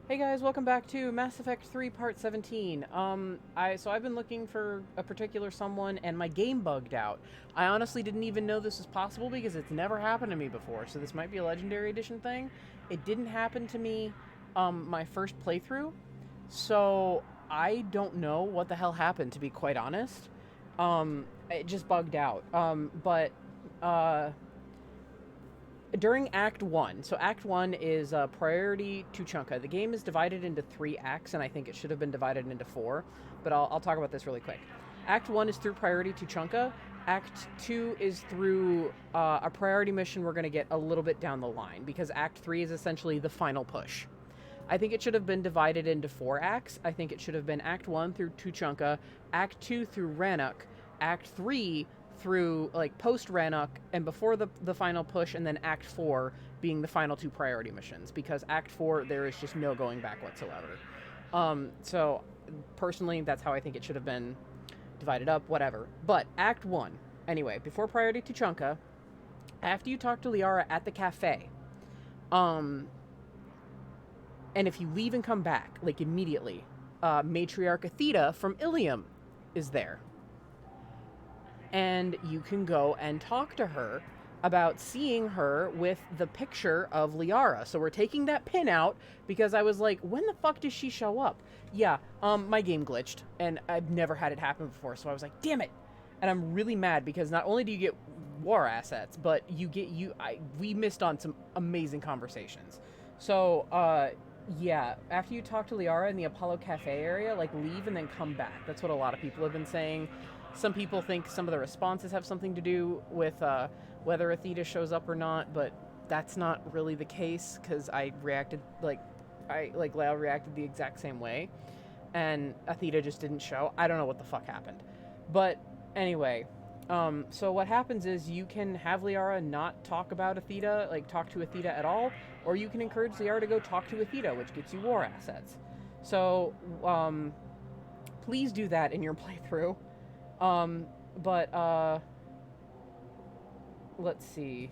Hey guys, welcome back to Mass Effect 3 Part 17. I've been looking for a particular someone and my game bugged out. I honestly didn't even know this was possible because it's never happened to me before, so this might be a Legendary Edition thing. It didn't happen to me my first playthrough, so I don't know what the hell happened, to be quite honest. It just bugged out. Uh, During Act 1, so Act 1 is priority to Chunka. The game is divided into 3 acts, and I think it should have been divided into 4, but I'll talk about this really quick. Act 1 is through priority to Chunka. Act 2 is through a priority mission we're going to get a little bit down the line, because Act 3 is essentially the final push. I think it should have been divided into 4 acts. I think it should have been Act 1 through Tuchanka, Act 2 through Rannoch, Act 3 through like post Rannoch and before the final push, and then Act 4 being the final 2 priority missions, because Act 4 there is just no going back whatsoever. So personally, that's how I think it should have been divided up, whatever. But Act 1, anyway, before priority to Chunka, after you talk to Liara at the cafe, and if you leave and come back, like immediately, Matriarch Athena from Ilium is there. And you can go and talk to her about seeing her with the picture of Liara. So we're taking that pin out because I was like, when the fuck does she show up? Yeah, my game glitched, and I've never had it happen before, so I was like, damn it. And I'm really mad because not only do you get war assets, but we missed on some amazing conversations. So, yeah, after you talk to Liara in the Apollo Cafe area, like, leave and then come back. That's what a lot of people have been saying. Some people think some of the responses have something to do with whether Athena shows up or not, but that's not really the case, because I reacted Lyle reacted the exact same way, and Athena just didn't show. I don't know what the fuck happened. But anyway, so what happens is you can have Liara not talk about Athena, like talk to Athena at all, or you can encourage Liara to go talk to Athena, which gets you war assets. So, please do that in your playthrough. Let's see.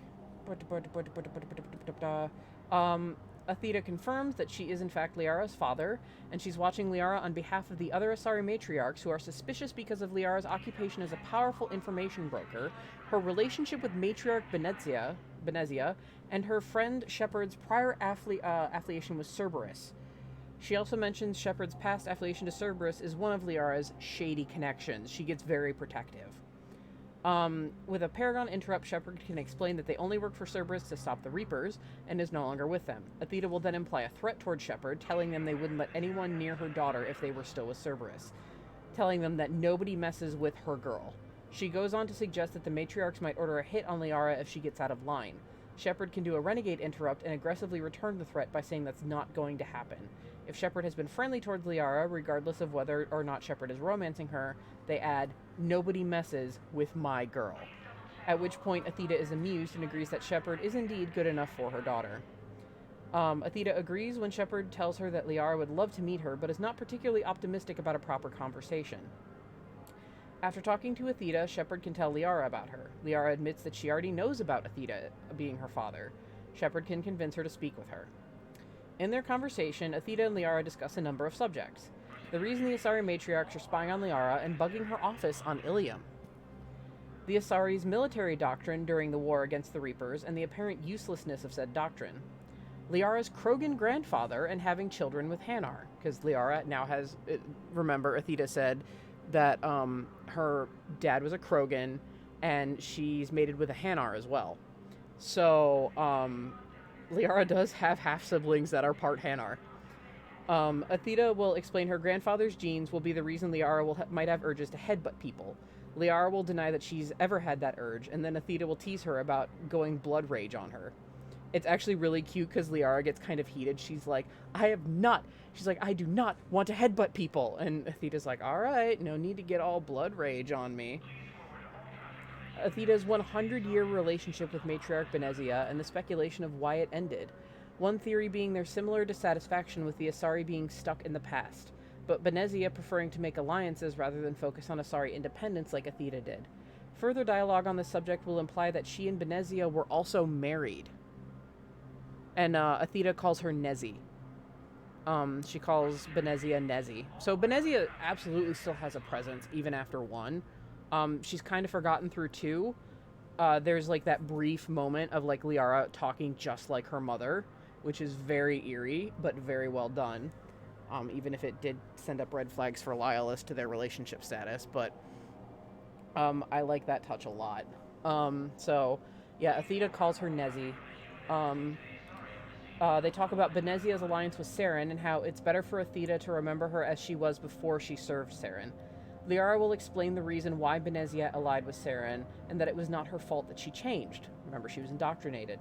Athena confirms that she is in fact Liara's father, and she's watching Liara on behalf of the other Asari matriarchs, who are suspicious because of Liara's occupation as a powerful information broker, her relationship with matriarch Benezia, and her friend Shepard's prior affiliation with Cerberus. She also mentions Shepard's past affiliation to Cerberus is one of Liara's shady connections. She gets very protective. With a Paragon interrupt, Shepard can explain that they only work for Cerberus to stop the Reapers, and is no longer with them. Athena will then imply a threat toward Shepard, telling them they wouldn't let anyone near her daughter if they were still with Cerberus, telling them that nobody messes with her girl. She goes on to suggest that the matriarchs might order a hit on Liara if she gets out of line. Shepard can do a renegade interrupt and aggressively return the threat by saying that's not going to happen. If Shepard has been friendly towards Liara, regardless of whether or not Shepard is romancing her, they add, "Nobody messes with my girl." At which point Athena is amused and agrees that Shepard is indeed good enough for her daughter. Athena agrees when Shepard tells her that Liara would love to meet her, but is not particularly optimistic about a proper conversation. After talking to Athena, Shepard can tell Liara about her. Liara admits that she already knows about Athena being her father. Shepard can convince her to speak with her. In their conversation, Athena and Liara discuss a number of subjects. The reason the Asari matriarchs are spying on Liara and bugging her office on Ilium. The Asari's military doctrine during the war against the Reapers, and the apparent uselessness of said doctrine. Liara's Krogan grandfather and having children with Hanar, because Liara now has... Remember, Athena said that her dad was a Krogan, and she's mated with a Hanar as well. So, Liara does have half-siblings that are part Hanar. Athena will explain her grandfather's genes will be the reason Liara might have urges to headbutt people. Liara will deny that she's ever had that urge, and then Athena will tease her about going blood rage on her. It's actually really cute because Liara gets kind of heated. She's like, I do not want to headbutt people. And Athena's like, alright, no need to get all blood rage on me. Athena's 100-year relationship with Matriarch Benezia and the speculation of why it ended. One theory being their similar dissatisfaction with the Asari being stuck in the past, but Benezia preferring to make alliances rather than focus on Asari independence like Athena did. Further dialogue on this subject will imply that she and Benezia were also married. And Athena calls her Nezi. She calls Benezia Nezzy. So Benezia absolutely still has a presence even after 1. She's kind of forgotten through 2. There's like that brief moment of like Liara talking just like her mother, which is very eerie but very well done. Even if it did send up red flags for Lyle as to their relationship status, but I like that touch a lot. So yeah, Athena calls her Nezzy. They talk about Benezia's alliance with Saren and how it's better for Athena to remember her as she was before she served Saren. Liara will explain the reason why Benezia allied with Saren and that it was not her fault that she changed. Remember, she was indoctrinated.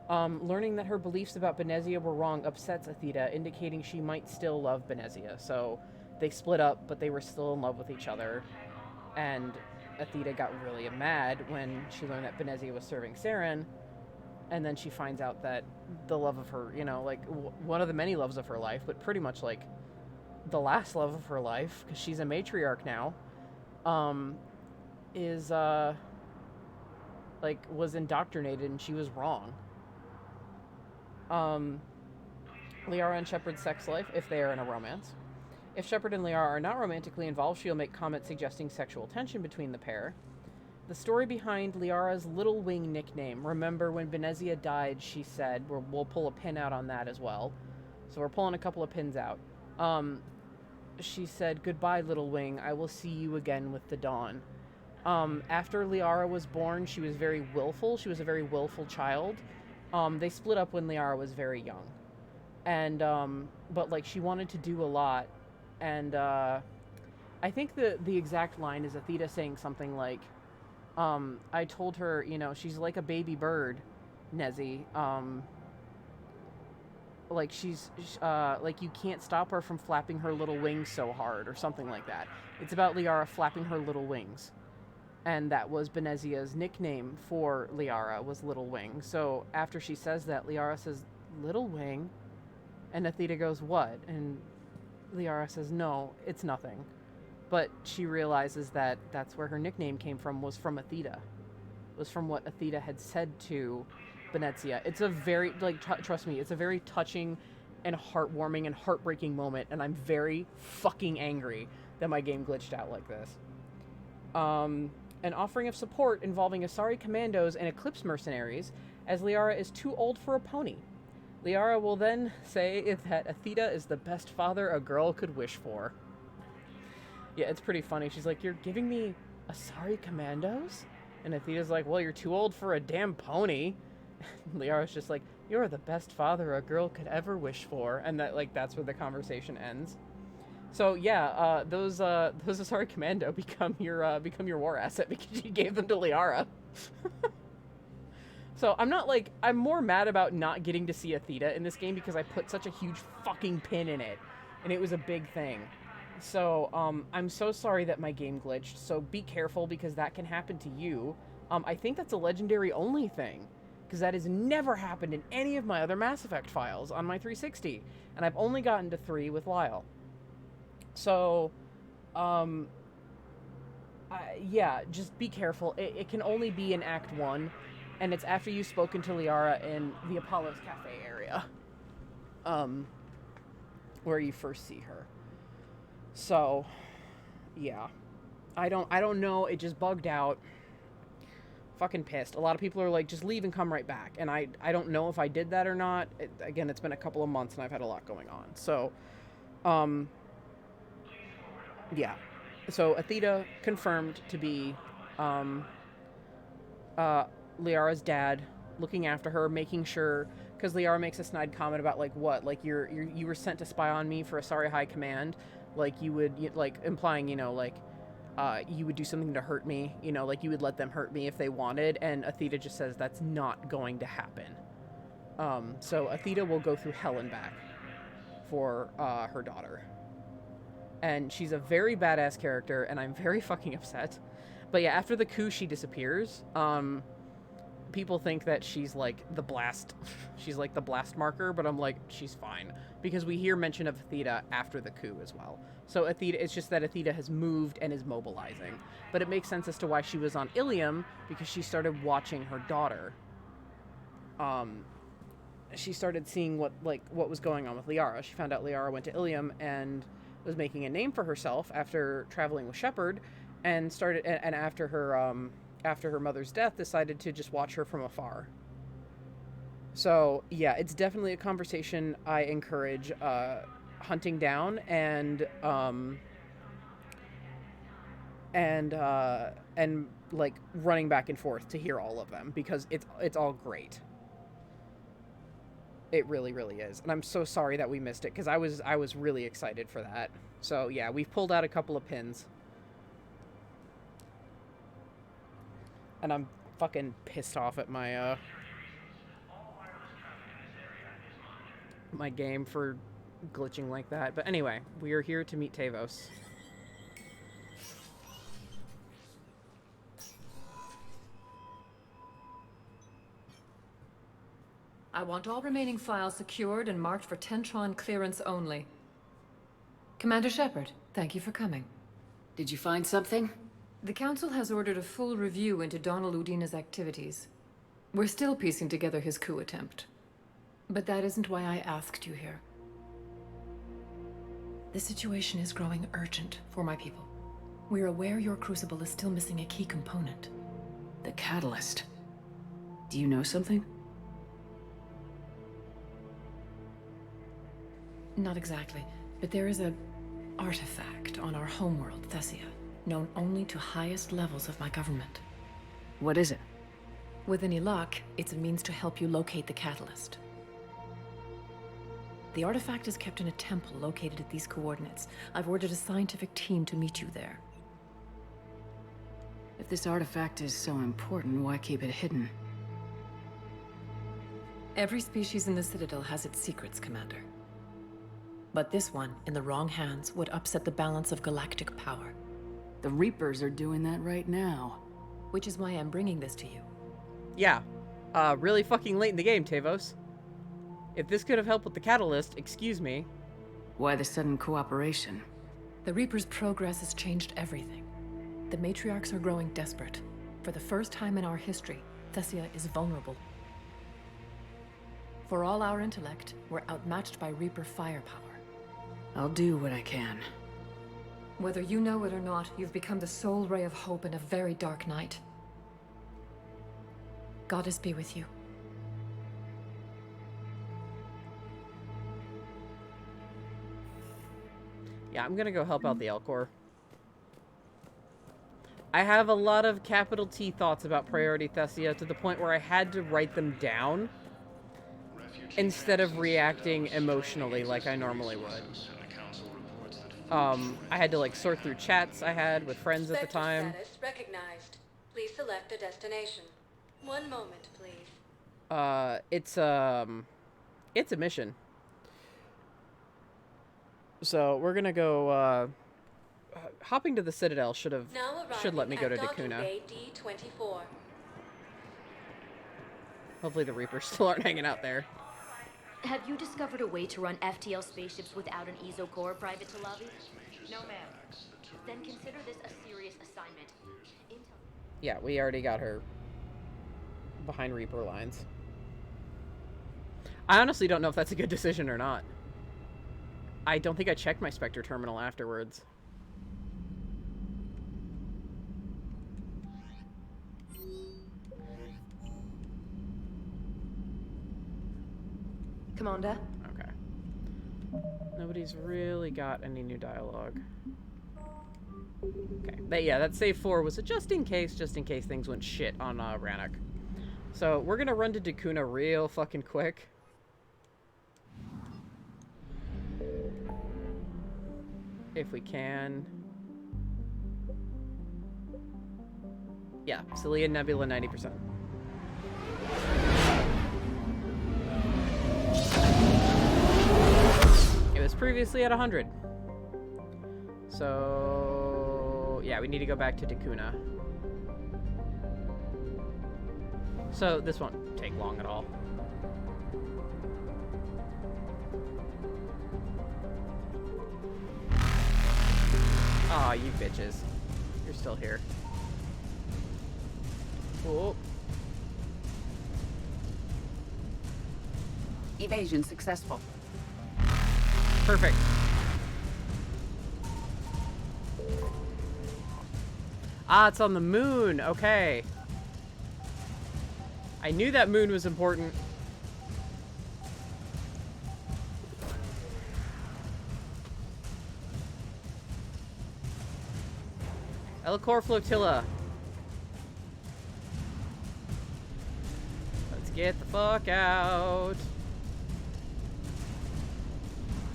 Learning that her beliefs about Benezia were wrong upsets Athena, indicating she might still love Benezia. So they split up, but they were still in love with each other. And Athena got really mad when she learned that Benezia was serving Saren. And then she finds out that the love of her, like one of the many loves of her life, but pretty much like the last love of her life, because she's a matriarch now, was indoctrinated and she was wrong. Liara and Shepard's sex life, if they are in a romance. If Shepard and Liara are not romantically involved, she'll make comments suggesting sexual tension between the pair. The story behind Liara's Little Wing nickname. Remember when Benezia died, she said, we'll pull a pin out on that as well. So we're pulling a couple of pins out. She said, "Goodbye, Little Wing. I will see you again with the dawn." After Liara was born, she was very willful. She was a very willful child. They split up when Liara was very young. And, but like she wanted to do a lot. And, I think the exact line is Athena saying something like, I told her, she's like a baby bird, Nezzy. Like like you can't stop her from flapping her little wings so hard or something like that. It's about Liara flapping her little wings. And that was Benezia's nickname for Liara, was Little Wing. So after she says that, Liara says, "Little Wing?" And Athena goes, "What?" And Liara says, "No, it's nothing." But she realizes that that's where her nickname came from, was from Athena. It was from what Athena had said to Benezia. It's a very, trust me, it's a very touching and heartwarming and heartbreaking moment, and I'm very fucking angry that my game glitched out like this. An offering of support involving Asari commandos and Eclipse mercenaries, as Liara is too old for a pony. Liara will then say that Athena is the best father a girl could wish for. Yeah, it's pretty funny. She's like, "You're giving me Asari commandos?" And Athena's like, "Well, you're too old for a damn pony." Liara's just like, "You're the best father a girl could ever wish for." And that's where the conversation ends. So yeah, those Asari commando become your war asset because you gave them to Liara. So I'm more mad about not getting to see Athena in this game because I put such a huge fucking pin in it, and it was a big thing. So I'm so sorry that my game glitched. So be careful because that can happen to you. I think that's a legendary only thing, because that has never happened in any of my other Mass Effect files on my 360, and I've only gotten to 3 with Lyle. So, yeah, just be careful. It can only be in Act 1, and it's after you've spoken to Liara in the Apollo's Cafe area, where you first see her. So, yeah, I don't know. It just bugged out. Fucking pissed. A lot of people are like, just leave and come right back. And I don't know if I did that or not. Again, it's been a couple of months and I've had a lot going on. So, yeah. So Athena confirmed to be Liara's dad, looking after her, making sure, because Liara makes a snide comment about like what, like you were sent to spy on me for Asari High Command, like you would, like implying, you would do something to hurt me, like you would let them hurt me if they wanted, and Athena just says that's not going to happen. So Athena will go through hell and back for her daughter. And she's a very badass character, and I'm very fucking upset. But yeah, after the coup, she disappears. People think that she's like the blast. She's like the blast marker, but I'm like, she's fine. Because we hear mention of Athena after the coup as well. So Athena, it's just that Athena has moved and is mobilizing. But it makes sense as to why she was on Ilium, because she started watching her daughter. she started seeing what was going on with Liara. She found out Liara went to Ilium and was making a name for herself after traveling with Shepard, and after her mother's death, decided to just watch her from afar. So yeah, it's definitely a conversation I encourage hunting down and like running back and forth to hear all of them, because it's all great. It really, really is. And I'm so sorry that we missed it, because I was really excited for that. So yeah, we've pulled out a couple of pins. And I'm fucking pissed off at my my game for glitching like that. But anyway, we are here to meet Tavos. I want all remaining files secured and marked for Tentron clearance only. Commander Shepard, thank you for coming. Did you find something? The Council has ordered a full review into Donald Udina's activities. We're still piecing together his coup attempt. But that isn't why I asked you here. The situation is growing urgent for my people. We're aware your crucible is still missing a key component. The catalyst. Do you know something? Not exactly, but there is an artifact on our homeworld, Thessia, known only to highest levels of my government. What is it? With any luck, it's a means to help you locate the catalyst. The artifact is kept in a temple located at these coordinates. I've ordered a scientific team to meet you there. If this artifact is so important, why keep it hidden? Every species in the Citadel has its secrets, Commander. But this one, in the wrong hands, would upset the balance of galactic power. The Reapers are doing that right now. Which is why I'm bringing this to you. Yeah. Really fucking late in the game, Tavos. If this could have helped with the catalyst, excuse me. Why the sudden cooperation? The Reapers' progress has changed everything. The matriarchs are growing desperate. For the first time in our history, Thessia is vulnerable. For all our intellect, we're outmatched by Reaper firepower. I'll do what I can. Whether you know it or not, you've become the sole ray of hope in a very dark night. Goddess be with you. Yeah, I'm gonna go help out the Elcor. I have a lot of capital T thoughts about Priority Thessia, to the point where I had to write them down instead of reacting emotionally like I normally would. I had to like sort through chats I had with friends at the time. Status recognized. Please select a destination. One moment, please. It's a mission. So we're gonna go. Hopping to the Citadel should let me go to Dakuna. D24. Hopefully the Reapers still aren't hanging out there. Have you discovered a way to run FTL spaceships without an ESO core, Private Talavi? No, ma'am. Then consider this a serious assignment. Yeah, we already got her behind Reaper lines. I honestly don't know if that's a good decision or not. I don't think I checked my Spectre terminal afterwards. Commander? Okay. Nobody's really got any new dialogue. Okay. But yeah, that save 4 was a just in case things went shit on Rannoch. So we're gonna run to Dakuna real fucking quick. If we can. Yeah, Celia Nebula 90%. It was previously at 100. So, yeah, we need to go back to Dakuna. So, this won't take long at all. Aw, you bitches. You're still here. Oh. Evasion successful. Perfect. Ah, it's on the moon. Okay. I knew that moon was important. Elcor Flotilla. Let's get the fuck out.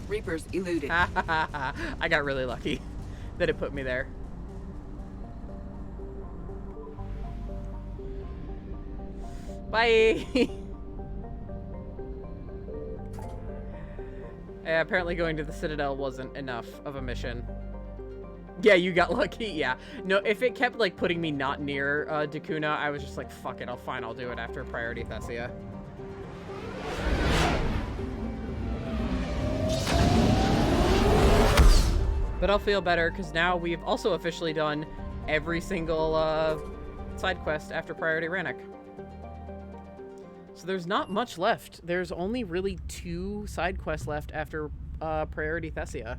Reapers eluded. I got really lucky that it put me there. Bye! Yeah, apparently going to the Citadel wasn't enough of a mission. Yeah, you got lucky, yeah. No, if it kept, like, putting me not near Dakuna, I was just like, fuck it, I'll do it after Priority Thessia. But I'll feel better, because now we've also officially done every single side quest after Priority Rannoch. So there's not much left. There's only really 2 side quests left after Priority Thessia.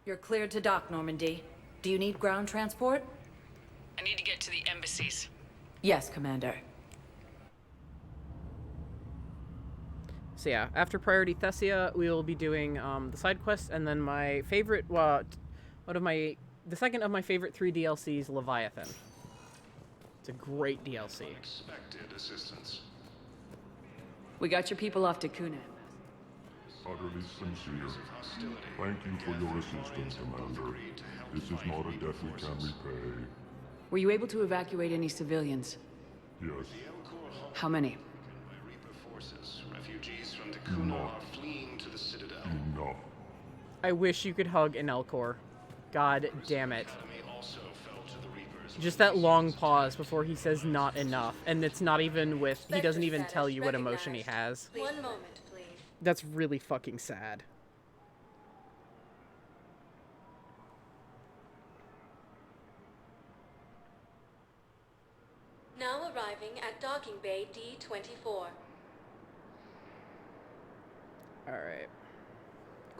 You're cleared to dock, Normandy. Do you need ground transport? I need to get to the embassies. Yes, Commander. So yeah, after Priority Thessia, we will be doing the side quests, and then my favorite, the second of my favorite 3 DLCs, Leviathan. It's a great DLC. Unexpected assistance. We got your people off to Kuna. Utterly sincere. Thank you for your assistance, Commander. This is not a debt we can repay. Were you able to evacuate any civilians? Yes. How many? Reaper forces. Refugees from Dakuna are fleeing to the Citadel. Enough. I wish you could hug an Elcor. God damn it. Also fell to the Reapers. Just that long pause before he says not enough, and it's not even with, he doesn't even tell you what emotion he has. One moment, please. That's really fucking sad. Now arriving at docking bay D-24. Alright.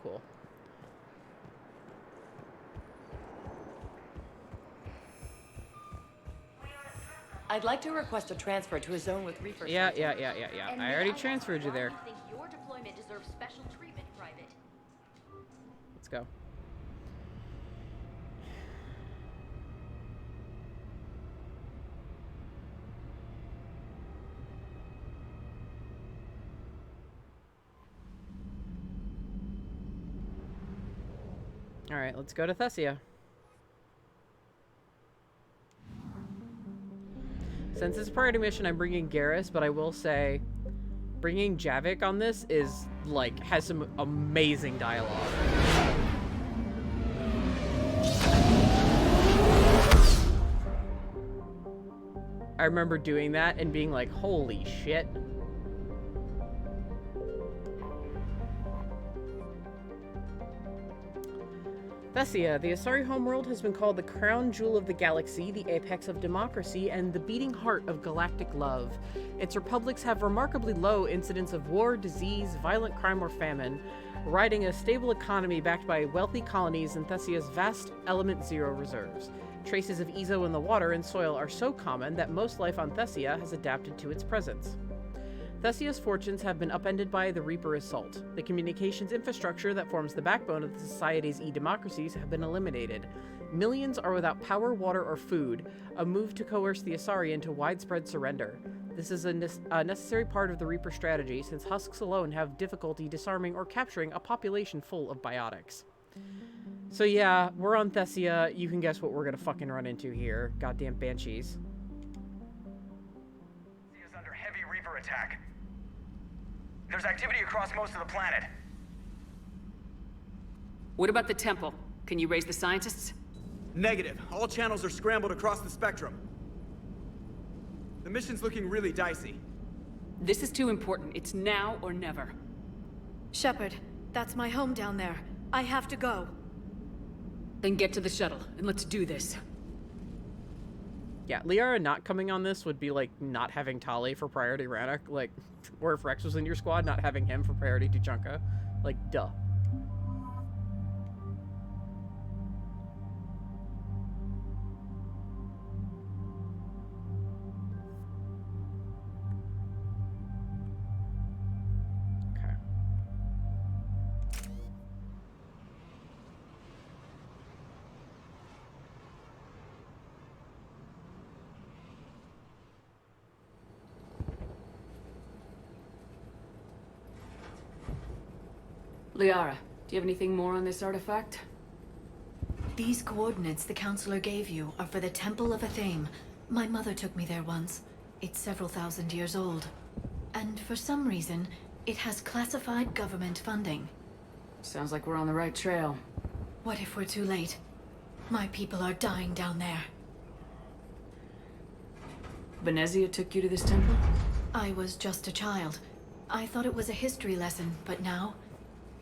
Cool. I'd like to request a transfer to a zone with Reaper. Yeah. And I may already ask transferred you why there. you think your deployment deserves special treatment, Private. Let's go. Alright, let's go to Thessia. Since it's a priority mission, I'm bringing Garrus, but I will say, bringing Javik on this is, like, has some amazing dialogue. I remember doing that and being like, holy shit. Thessia, the Asari homeworld, has been called the crown jewel of the galaxy, the apex of democracy, and the beating heart of galactic love. Its republics have remarkably low incidence of war, disease, violent crime, or famine, riding a stable economy backed by wealthy colonies and Thessia's vast Element Zero reserves. Traces of Ezo in the water and soil are so common that most life on Thessia has adapted to its presence. Thessia's fortunes have been upended by the Reaper assault. The communications infrastructure that forms the backbone of the society's e-democracies have been eliminated. Millions are without power, water, or food, a move to coerce the Asari into widespread surrender. This is a necessary part of the Reaper strategy, since husks alone have difficulty disarming or capturing a population full of biotics. So yeah, we're on Thessia. You can guess what we're gonna fucking run into here. Goddamn banshees. Is under heavy Reaper attack. There's activity across most of the planet. What about the temple? Can you raise the scientists? Negative. All channels are scrambled across the spectrum. The mission's looking really dicey. This is too important. It's now or never. Shepard, that's my home down there. I have to go. Then get to the shuttle, and let's do this. Yeah, Liara not coming on this would be like not having Tali for priority Rannoch, like, or if Rex was in your squad, not having him for priority Tuchanka. Like, duh. Okay. Liara, do you have anything more on this artifact? These coordinates the counselor gave you are for the Temple of Athame. My mother took me there once. It's several thousand years old. And for some reason, it has classified government funding. Sounds like we're on the right trail. What if we're too late? My people are dying down there. Venezia took you to this temple? I was just a child. I thought it was a history lesson, but now,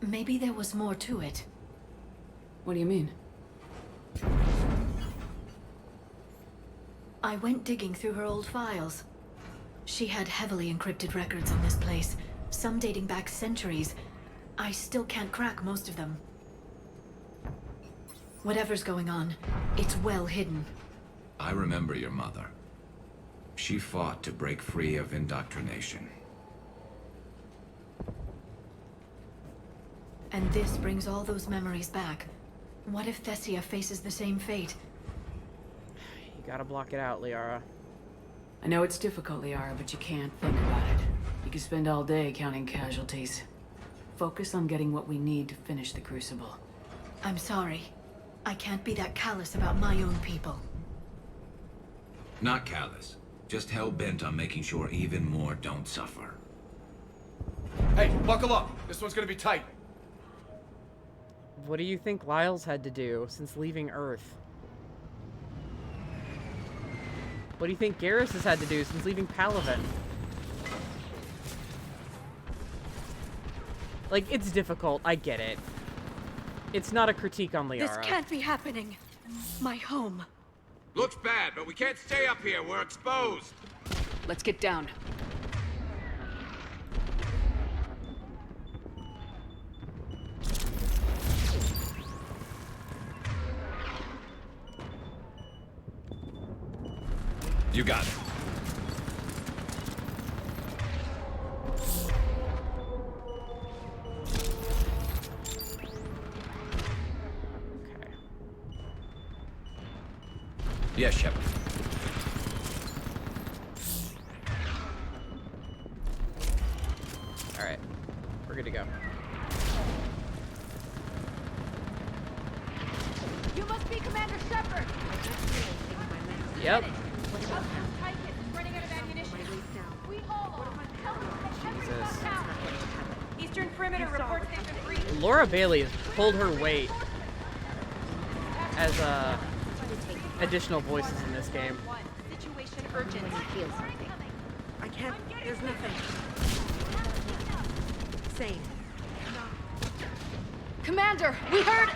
maybe there was more to it. What do you mean? I went digging through her old files. She had heavily encrypted records on this place, some dating back centuries. I still can't crack most of them. Whatever's going on, it's well hidden. I remember your mother. She fought to break free of indoctrination. And this brings all those memories back. What if Thessia faces the same fate? You gotta block it out, Liara. I know it's difficult, Liara, but you can't think about it. You can spend all day counting casualties. Focus on getting what we need to finish the Crucible. I'm sorry. I can't be that callous about my own people. Not callous. Just hell-bent on making sure even more don't suffer. Hey, buckle up. This one's gonna be tight. What do you think Lyle's had to do since leaving Earth? What do you think Garrus has had to do since leaving Palaven? Like, it's difficult. I get it. It's not a critique on Liara. This can't be happening. My home. Looks bad, but we can't stay up here. We're exposed. Let's get down. You got it. Okay. Yes, Shepard. Alright. We're good to go. You must be Commander Shepard! Yep. Jesus. Eastern perimeter report station free. Laura Bailey has pulled her weight as additional voices in this game. Situation urgent. I can't. There's nothing. Same. Commander, we heard.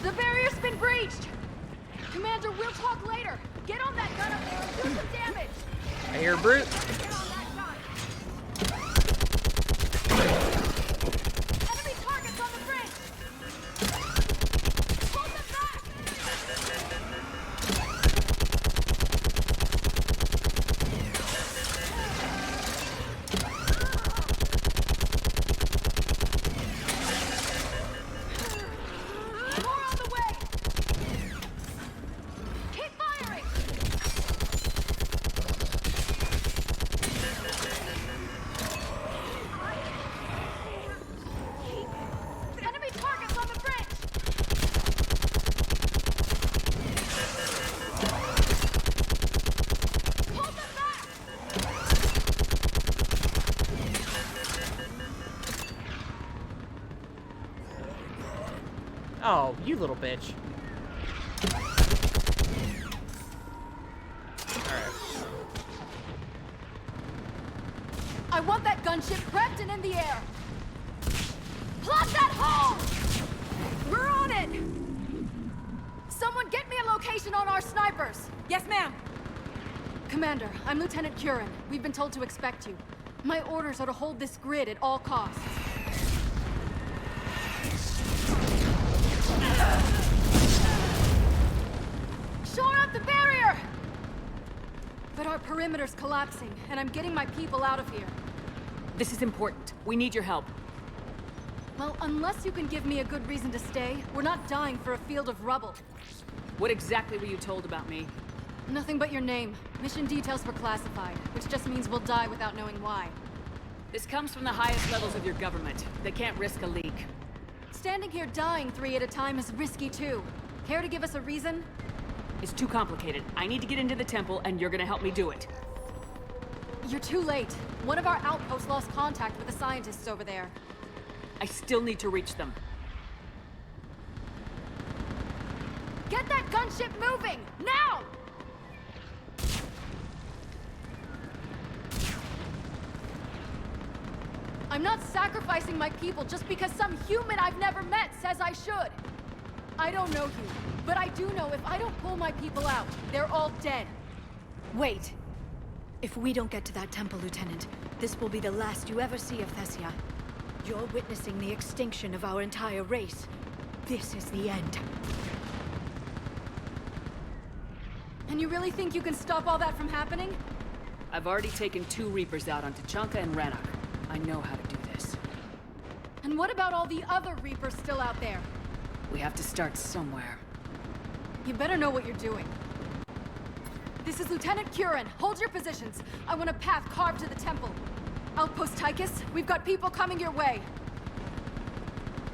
The barrier's been breached. Commander, we'll talk later. Get on that gun up there and do some damage. I hear Brute. Enemy targets on the bridge. Hold them back. More on the way. Keep firing. Enemy targets on the bridge! Hold them back! Oh, you little bitch. Alright. I want that gunship prepped and in the air! Plot that hole! We're on it! Someone get me a location on our snipers! Yes, ma'am! Commander, I'm Lieutenant Curran. We've been told to expect you. My orders are to hold this grid at all costs. Shore up the barrier! But our perimeter's collapsing, and I'm getting my people out of here. This is important. We need your help. Well, unless you can give me a good reason to stay, we're not dying for a field of rubble. What exactly were you told about me? Nothing but your name. Mission details were classified, which just means we'll die without knowing why. This comes from the highest levels of your government. They can't risk a leak. Standing here dying 3 at a time is risky too. Care to give us a reason? It's too complicated. I need to get into the temple, and you're gonna help me do it. You're too late. One of our outposts lost contact with the scientists over there. I still need to reach them. Get that gunship moving! Now! I'm not sacrificing my people just because some human I've never met says I should. I don't know you, but I do know if I don't pull my people out, they're all dead. Wait. If we don't get to that temple, Lieutenant, this will be the last you ever see of Thessia. You're witnessing the extinction of our entire race. This is the end. And you really think you can stop all that from happening? I've already taken 2 Reapers out on Tachanka and Rannoch. I know how to do this. And what about all the other Reapers still out there? We have to start somewhere. You better know what you're doing. This is Lieutenant Curran. Hold your positions. I want a path carved to the temple. Outpost Tychus, we've got people coming your way.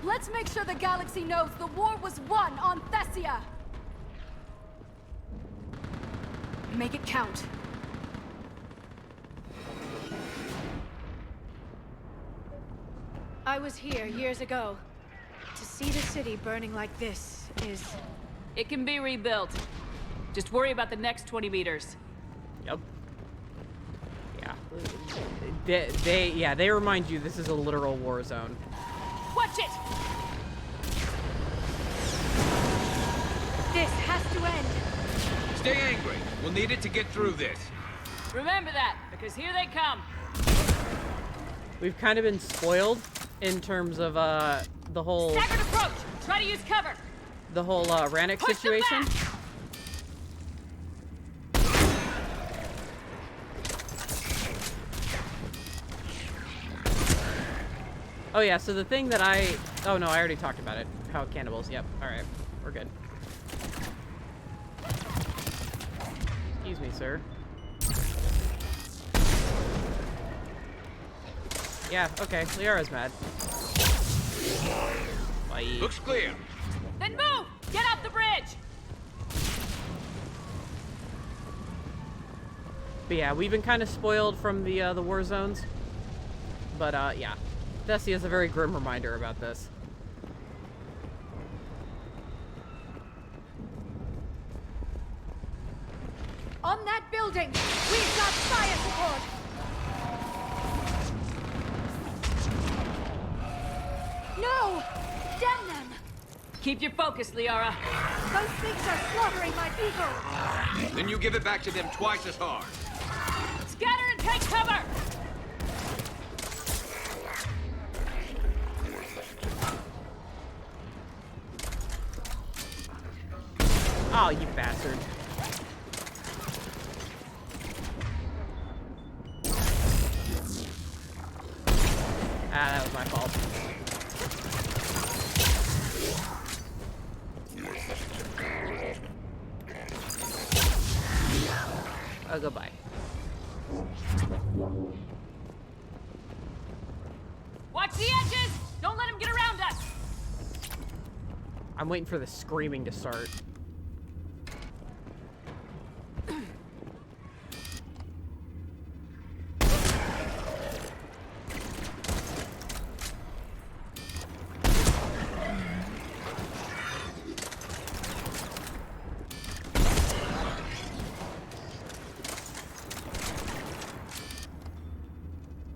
Let's make sure the galaxy knows the war was won on Thessia. Make it count. I was here years ago. To see the city burning like this is... It can be rebuilt. Just worry about the next 20 meters. Yep. Yeah. They remind you this is a literal war zone. Watch it! This has to end. Stay angry. We'll need it to get through this. Remember that, because here they come. We've kind of been spoiled in terms of the whole Staggered approach. Try to use cover. The whole Rannoch situation. Oh yeah, so the thing that oh no, I already talked about it. How cannibals, yep. Alright, we're good. Excuse me, sir. Yeah, okay, Liara's mad. Bye. Looks clear. Then move! Get off the bridge! But yeah, we've been kind of spoiled from the war zones. But yeah. Thessia is a very grim reminder about this. On that building, we've got fire support! No! Damn them! Keep your focus, Liara. Those things are slaughtering my people! Then you give it back to them twice as hard. Scatter and take cover! Oh, you bastard. Ah, that was my fault. Oh, goodbye. Watch the edges! Don't let him get around us! I'm waiting for the screaming to start.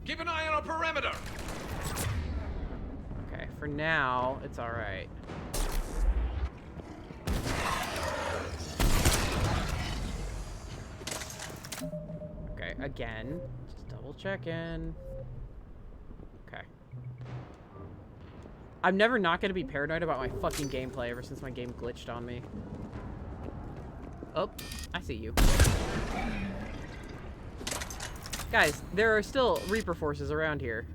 Keep an eye on our perimeter. Okay, for now, it's alright. Okay, again. Just double checking. Okay. I'm never not going to be paranoid about my fucking gameplay ever since my game glitched on me. Oh, I see you. Guys, there are still Reaper forces around here.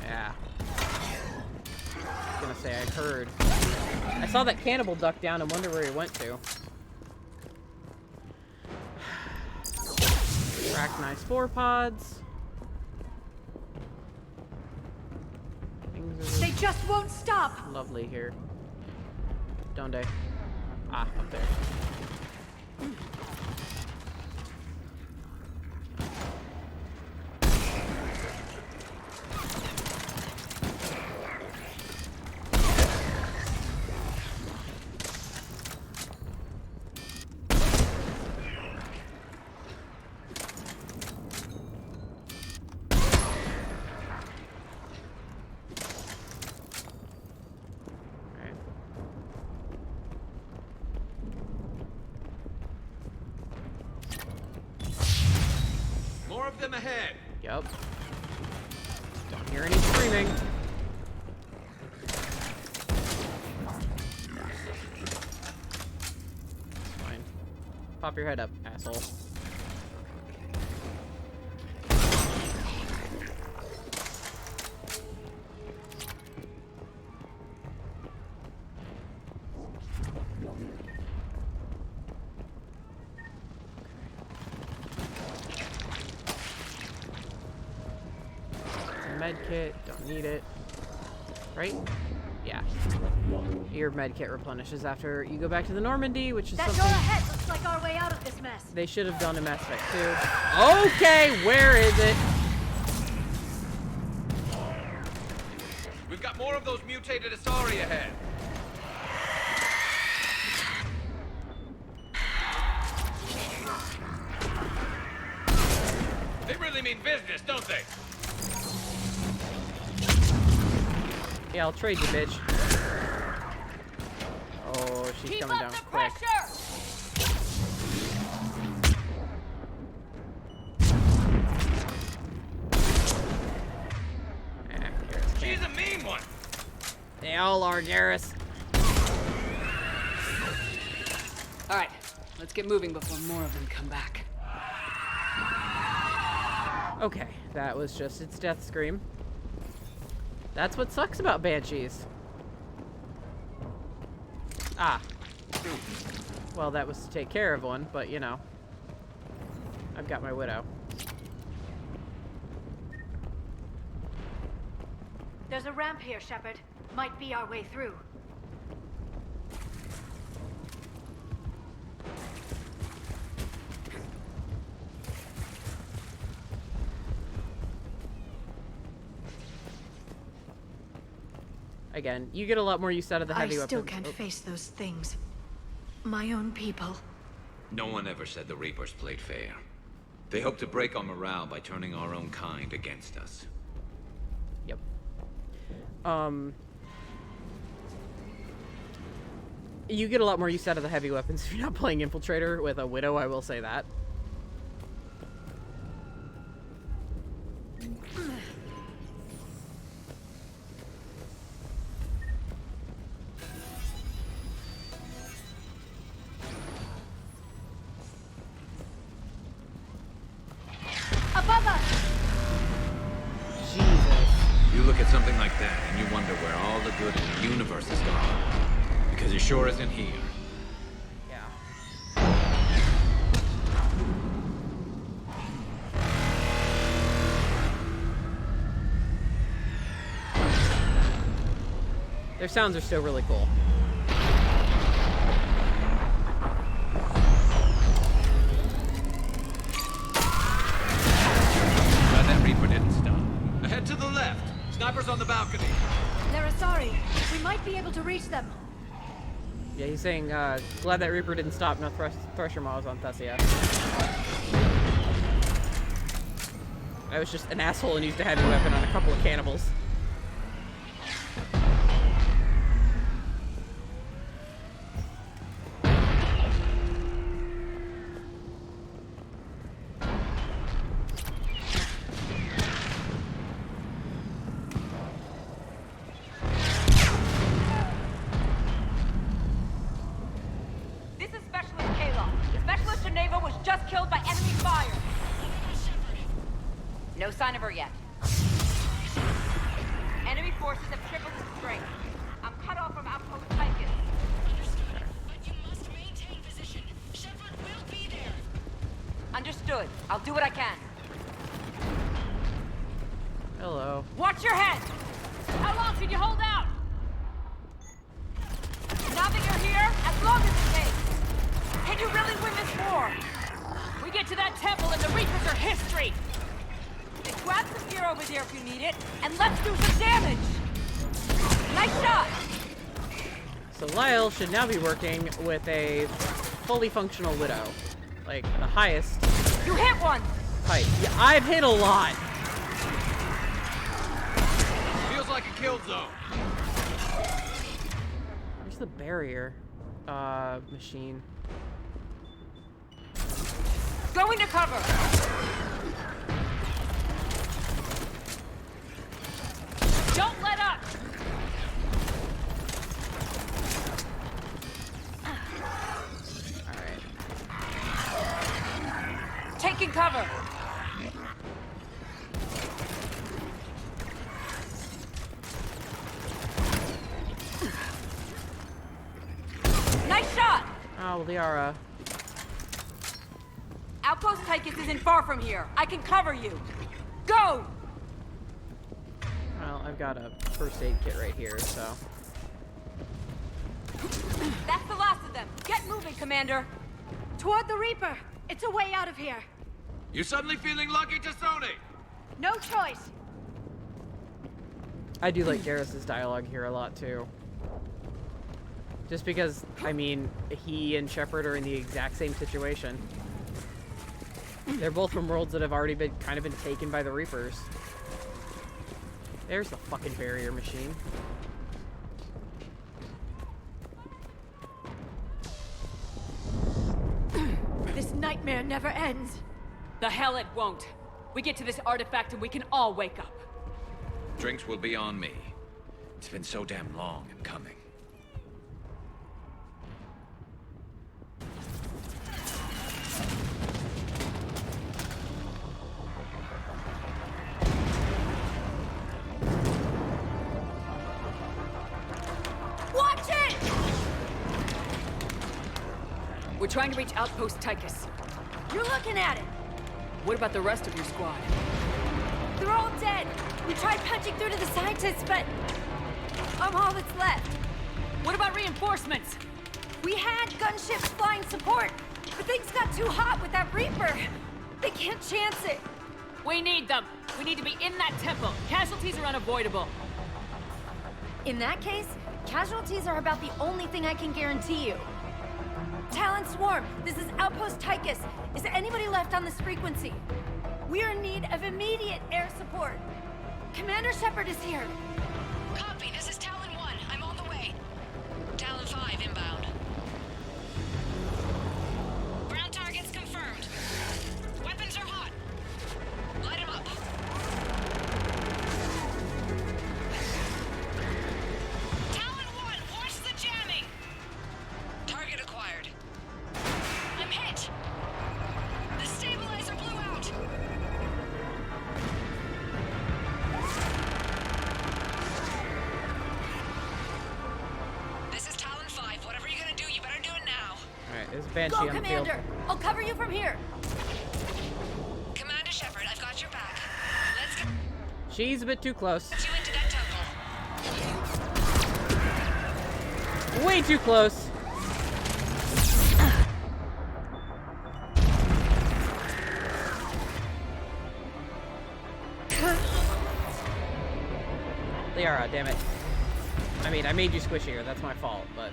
Yeah. I was gonna say, I heard. I saw that cannibal duck down and wonder where he went to. Arachnite spore pods. Things are They just won't stop! lovely here. Don't they? Ah, up there. More of them ahead. Yep. Don't hear any screaming. It's fine. Pop your head up, asshole. Med kit, don't need it. Right? Yeah. Your med kit replenishes after you go back to the Normandy, which is That something door ahead looks like our way out of this mess. they should have done in Mass Effect 2. Okay, where is it? We've got more of those mutated Asari ahead. They really mean business, don't they? Yeah, I'll trade you, bitch. Oh, she's coming down quick. She's a mean one. They all are, Garrus. All right, let's get moving before more of them come back. Okay, that was just its death scream. That's what sucks about Banshees. Ah. Well, that was to take care of one, but you know. I've got my Widow. There's a ramp here, Shepard. Might be our way through. Again, you get a lot more use out of the heavy I weapons. still can't face those things. My own people. No one ever said the Reapers played fair. They hope to break our morale by turning our own kind against us. Yep. You get a lot more use out of the heavy weapons if you're not playing Infiltrator with a Widow, I will say that. Above us! You look at something like that and you wonder where all the good in the universe is gone. Because it sure isn't here. Yeah. Their sounds are still really cool. Glad that Reaper didn't stop. Ahead to the left. Snipers on the balcony. They're Asari. We might be able to reach them. Yeah, he's saying, glad that Reaper didn't stop no Thresher Maws on Thessia. I was just an asshole and used a heavy weapon on a couple of cannibals. No sign of her yet. Enemy forces have tripled in strength. I'm cut off from outpost Tychus. Understood. But you must maintain position. Shepard will be there. Understood. I'll do what I can. Hello. Watch your head! How long can you hold out? Now that you're here, as long as it takes. Can you really win this war? We get to that temple and the Reapers are history! Then grab some gear over there if you need it, and let's do some damage! Nice shot! So Lyle should now be working with a fully functional Widow. Like, the highest You hit one! height. Yeah, I've hit a lot! Feels like a kill zone. Where's the barrier? Machine. Go into cover! Don't let up! Alright. Taking cover! Nice shot! Oh, Liara. Outpost Tychus isn't far from here. I can cover you. Go! Well, I've got a first aid kit right here, so... That's the last of them. Get moving, Commander. Toward the Reaper. It's a way out of here. You suddenly feeling lucky, Tassoni? No choice. I do like Garrus's dialogue here a lot, too. Just because, I mean, he and Shepard are in the exact same situation. They're both from worlds that have already been kind of been taken by the Reapers. There's the fucking barrier machine. This nightmare never ends. The hell it won't. We get to this artifact and we can all wake up. Drinks will be on me. It's been so damn long in coming. Watch it! We're trying to reach Outpost Tychus. You're looking at it. What about the rest of your squad? They're all dead. We tried punching through to the scientists, but I'm all that's left. What about reinforcements? We had gunships flying support, but things got too hot with that Reaper. They can't chance it. We need them. We need to be in that temple. Casualties are unavoidable. In that case, casualties are about the only thing I can guarantee you. Talon Swarm, this is Outpost Tychus. Is there anybody left on this frequency? We are in need of immediate air support. Commander Shepard is here. Copy, this is Talon 1. I'm on the way. Talon 5 inbound. Ground targets confirmed. Weapons are hot. Light 'em up. Talon 1, watch the jamming. Target acquired. I'm hit. The stabilizer blew out. This is Talon 5. Whatever you're gonna do, you better do it now. Alright, there's Banshee Go, on the field. Commander! I'll cover you from here. Commander Shepard, I've got your back. Let's get She's a bit too close. you into that temple. Way too close. Liara, damn it. I mean, I made you squishier, that's my fault, but...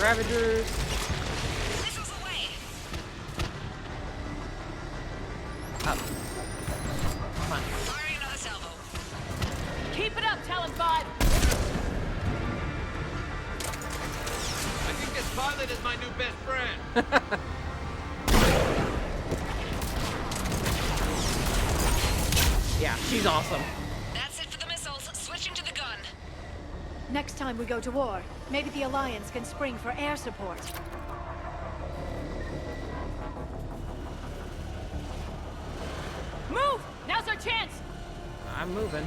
Ravagers. Missiles away. Up. Come on. Firing another salvo. Keep it up, Talon 5. I think this pilot is my new best friend. Yeah, she's awesome. That's it for the missiles. Switching to the gun. Next time we go to war, maybe the Alliance can spring for air support. Move! Now's our chance! I'm moving.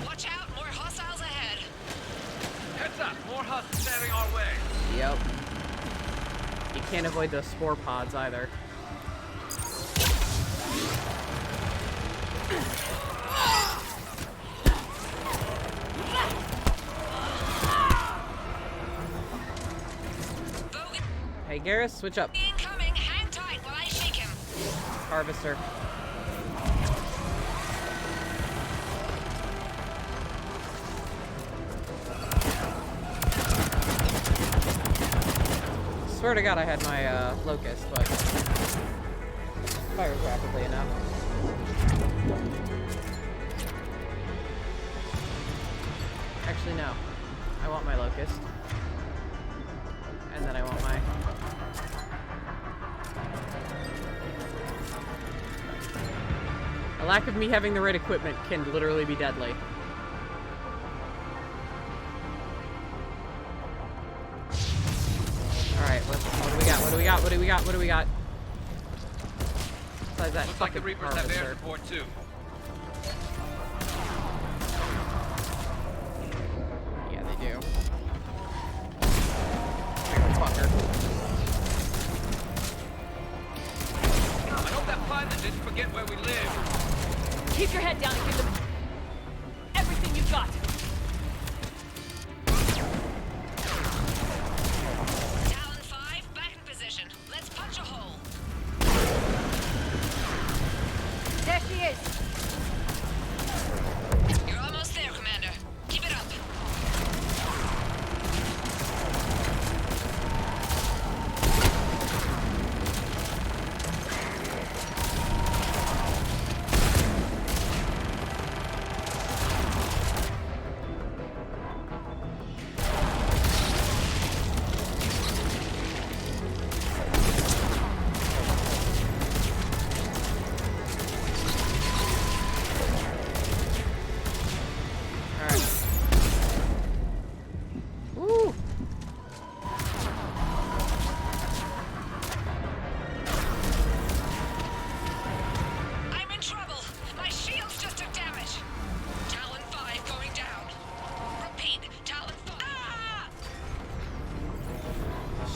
Watch out, more hostiles ahead. Heads up, more hostiles standing our way. Yep. You can't avoid those spore pods either. Hey Garrus, switch up. Incoming, hang tight while I shake him. Harvester. Swear to God I had my locust, but fires rapidly enough. Actually, no. I want my locust. And then I want my... A lack of me having the right equipment can literally be deadly. Alright, what do we got? What do we got? What do we got? What do we got? Besides that Looks like the fucking Reapers have air harvester. support too. Yeah, they do. Fucker. I hope that pilot didn't forget where we live. Keep your head down and give them everything you've got. Talon 5, back in position. Let's punch a hole. There she is! You're almost there, Commander. Keep it up.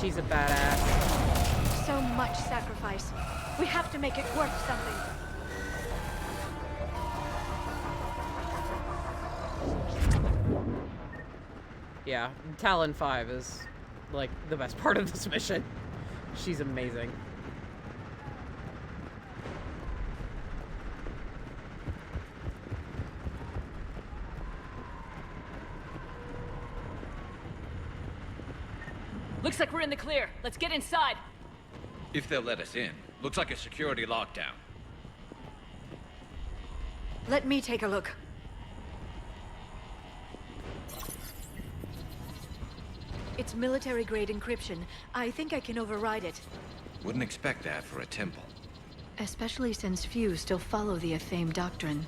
She's a badass. So much sacrifice. We have to make it worth something. Yeah, Talon 5 is, like, the best part of this mission. She's amazing. Looks like we're in the clear. Let's get inside. If they'll let us in. Looks like a security lockdown. Let me take a look. It's military-grade encryption. I think I can override it. Wouldn't expect that for a temple. Especially since few still follow the Athame doctrine.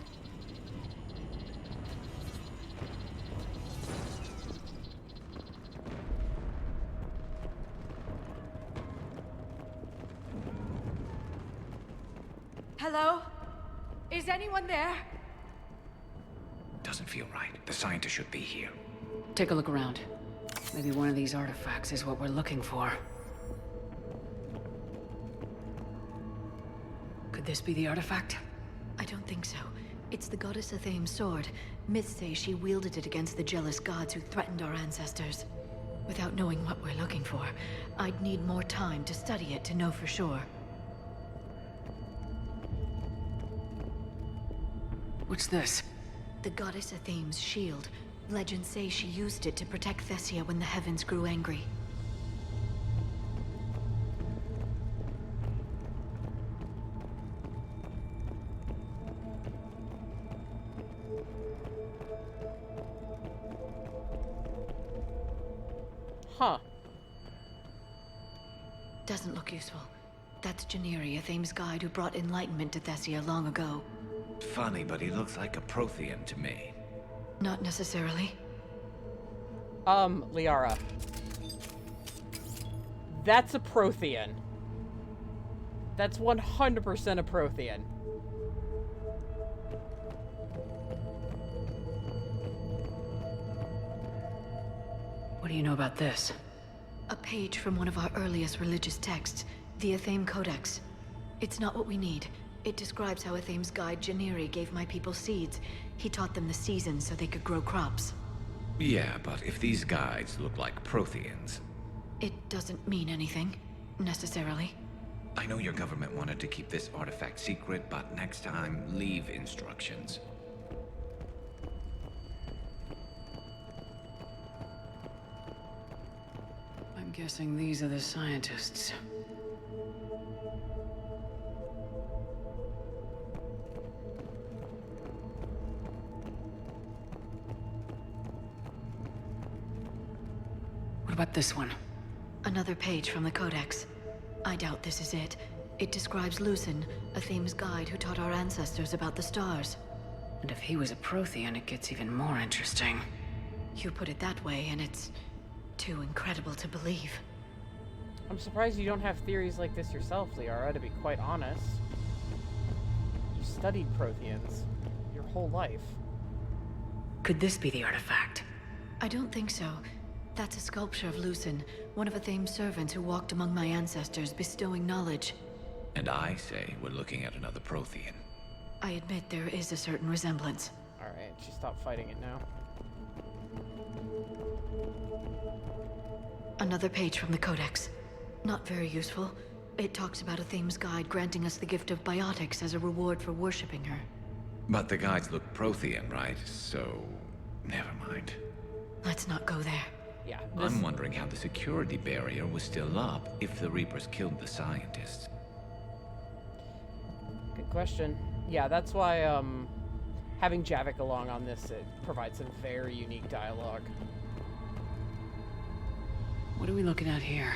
Hello? Is anyone there? Doesn't feel right. The scientist should be here. Take a look around. Maybe one of these artifacts is what we're looking for. Could this be the artifact? I don't think so. It's the goddess Athame's sword. Myths say she wielded it against the jealous gods who threatened our ancestors. Without knowing what we're looking for, I'd need more time to study it to know for sure. What's this? The goddess Athame's shield. Legends say she used it to protect Thessia when the heavens grew angry. Huh. Doesn't look useful. That's Janiri, Athame's guide who brought enlightenment to Thessia long ago. Funny, but he looks like a Prothean to me. Not necessarily. Liara. That's a Prothean. That's 100% a Prothean. What do you know about this? A page from one of our earliest religious texts, the Athame Codex. It's not what we need. It describes how Athame's guide Janiri gave my people seeds. He taught them the seasons so they could grow crops. Yeah, but if these guides look like Protheans... It doesn't mean anything, necessarily. I know your government wanted to keep this artifact secret, but next time, leave instructions. I'm guessing these are the scientists. What about this one? Another page from the Codex. I doubt this is it. It describes Lucen, Athame's guide who taught our ancestors about the stars. And if he was a Prothean, it gets even more interesting. You put it that way, and it's too incredible to believe. I'm surprised you don't have theories like this yourself, Liara, to be quite honest. You studied Protheans your whole life. Could this be the artifact? I don't think so. That's a sculpture of Lucen, one of Athame's servants who walked among my ancestors, bestowing knowledge. And I say we're looking at another Prothean. I admit there is a certain resemblance. Alright, she stopped fighting it now. Another page from the Codex. Not very useful. It talks about Athame's guide granting us the gift of biotics as a reward for worshipping her. But the guides look Prothean, right? So... never mind. Let's not go there. Yeah. I'm wondering how the security barrier was still up if the Reapers killed the scientists. Good question. Yeah, that's why, having Javik along on this, it provides some very unique dialogue. What are we looking at here?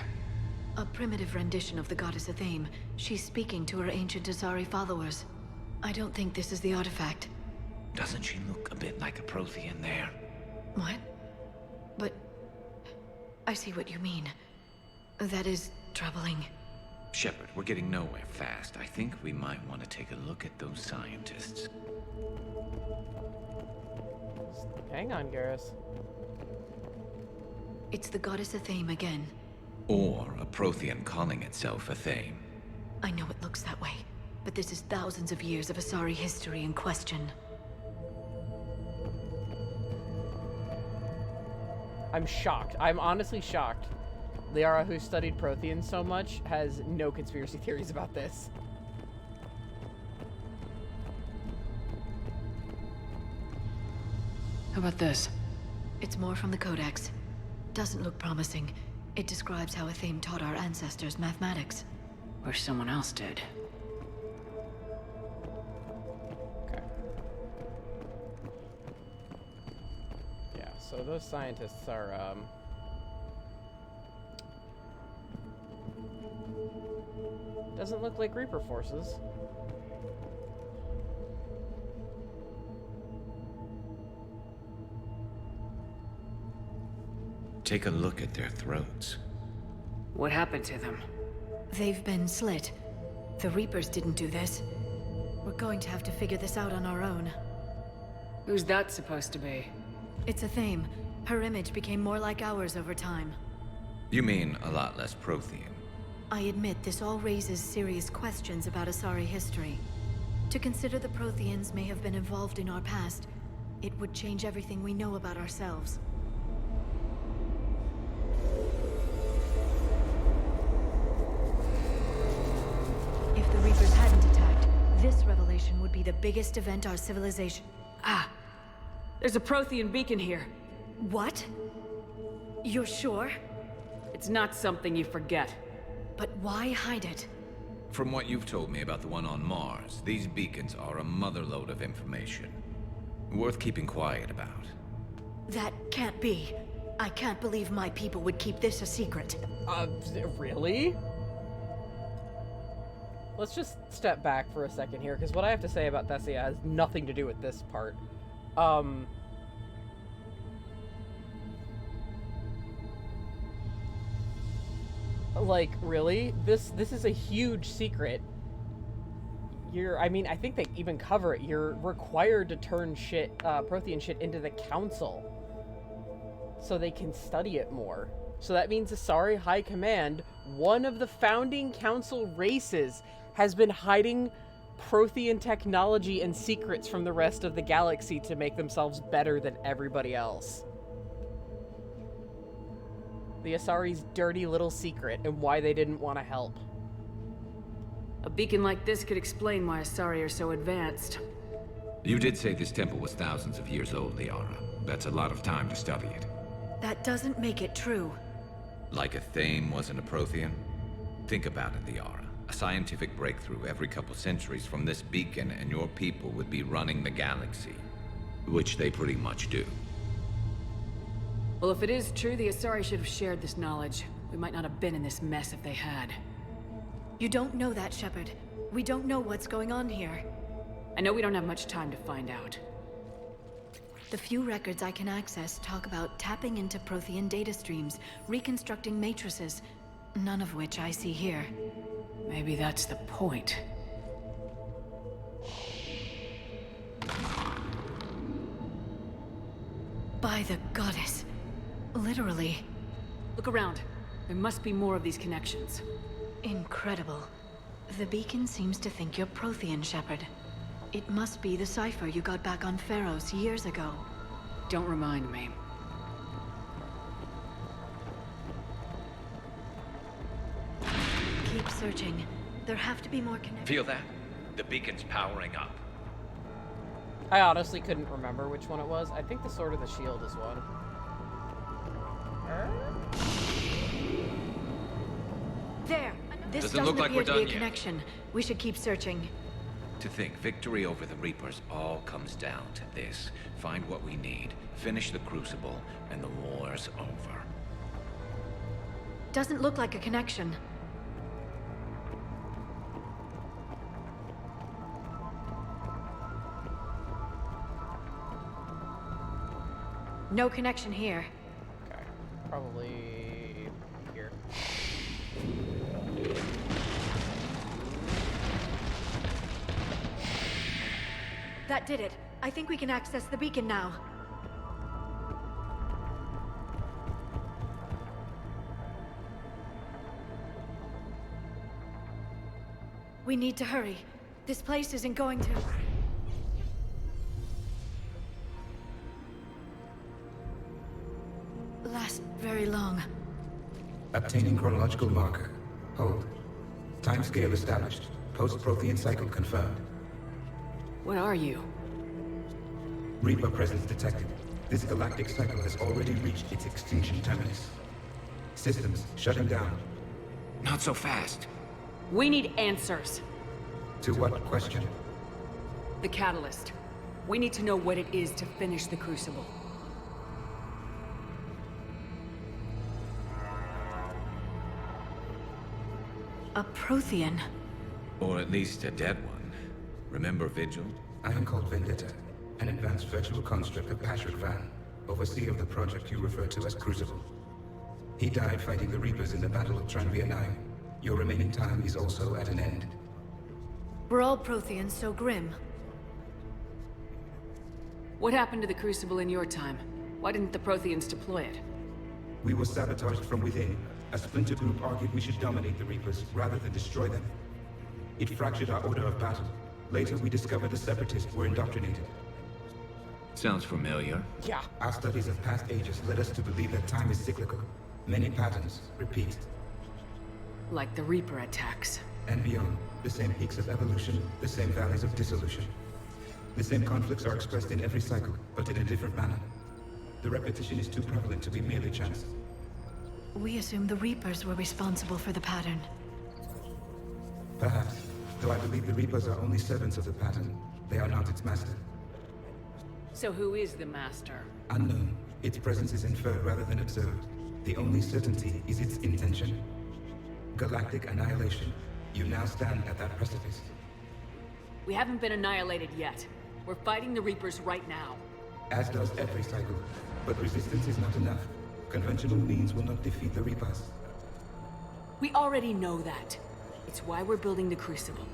A primitive rendition of the goddess Athame. She's speaking to her ancient Asari followers. I don't think this is the artifact. Doesn't she look a bit like a Prothean there? What? But... I see what you mean. That is troubling. Shepard, we're getting nowhere fast. I think we might want to take a look at those scientists. Hang on, Garrus. It's the goddess Athame again. Or a Prothean calling itself Athame. I know it looks that way, but this is thousands of years of Asari history in question. I'm shocked. I'm honestly shocked. Liara, who studied Protheans so much, has no conspiracy theories about this. How about this? It's more from the Codex. Doesn't look promising. It describes how Athame taught our ancestors mathematics. Or someone else did. Okay. Yeah, so those scientists are, doesn't look like Reaper forces. Take a look at their throats. What happened to them? They've been slit. The Reapers didn't do this. We're going to have to figure this out on our own. Who's that supposed to be? It's Athame. Her image became more like ours over time. You mean a lot less Prothean? I admit this all raises serious questions about Asari history. To consider the Protheans may have been involved in our past, it would change everything we know about ourselves. If the Reapers hadn't attacked, this revelation would be the biggest event our civilization... There's a Prothean beacon here. What? You're sure? It's not something you forget. But why hide it? From what you've told me about the one on Mars, these beacons are a motherlode of information. Worth keeping quiet about. That can't be. I can't believe my people would keep this a secret. Really? Let's just step back for a second here, because what I have to say about Thessia has nothing to do with this part. Like, really? This is a huge secret. I mean, I think they even cover it. You're required to turn Prothean shit into the Council, so they can study it more. So that means Asari High Command, one of the founding Council races, has been hiding Prothean technology and secrets from the rest of the galaxy to make themselves better than everybody else. The Asari's dirty little secret and why they didn't want to help. A beacon like this could explain why Asari are so advanced. You did say this temple was thousands of years old, Liara. That's a lot of time to study it. That doesn't make it true. Like a Thame wasn't a Prothean? Think about it, Liara. A scientific breakthrough every couple centuries from this beacon and your people would be running the galaxy. Which they pretty much do. Well, if it is true, the Asari should have shared this knowledge. We might not have been in this mess if they had. You don't know that, Shepard. We don't know what's going on here. I know we don't have much time to find out. The few records I can access talk about tapping into Prothean data streams, reconstructing matrices, none of which I see here. Maybe that's the point. By the goddess. Literally. Look around. There must be more of these connections. Incredible. The beacon seems to think you're Prothean, Shepard. It must be the cipher you got back on Pharos years ago. Don't remind me. Keep searching. There have to be more connections. Feel that? The beacon's powering up. I honestly couldn't remember which one it was. I think the Sword of the Shield is one. There! This Doesn't look like appear we're to be done a yet. connection. We should keep searching. To think victory over the Reapers all comes down to this. Find what we need, finish the Crucible, and the war's over. Doesn't look like a connection. No connection here. Okay, probably here. That did it. I think we can access the beacon now. We need to hurry. This place isn't going to... last very long. Obtaining chronological marker. Hold. Timescale established. Post-Prothean cycle confirmed. What are you? Reaper presence detected. This galactic cycle has already reached its extinction terminus. Systems shutting down. Not so fast. We need answers. To what question? The catalyst. We need to know what it is to finish the Crucible. A Prothean. Or at least a dead one. Remember Vigil? I am called Vendetta, an advanced virtual construct of Patrick Van, overseer of the project you refer to as Crucible. He died fighting the Reapers in the Battle of Tranvia 9. Your remaining time is also at an end. Were all Protheans so grim? What happened to the Crucible in your time? Why didn't the Protheans deploy it? We were sabotaged from within. A splinter group argued we should dominate the Reapers rather than destroy them. It fractured our order of battle. Later, we discovered the Separatists were indoctrinated. Sounds familiar. Yeah. Our studies of past ages led us to believe that time is cyclical. Many patterns repeat. Like the Reaper attacks. And beyond, the same peaks of evolution, the same valleys of dissolution. The same conflicts are expressed in every cycle, but in a different manner. The repetition is too prevalent to be merely chance. We assume the Reapers were responsible for the pattern. Perhaps, though I believe the Reapers are only servants of the pattern. They are not its master. So who is the master? Unknown. Its presence is inferred rather than observed. The only certainty is its intention. Galactic annihilation. You now stand at that precipice. We haven't been annihilated yet. We're fighting the Reapers right now. As does every cycle. But resistance is not enough. Conventional means will not defeat the Reapers. We already know that. It's why we're building the Crucible.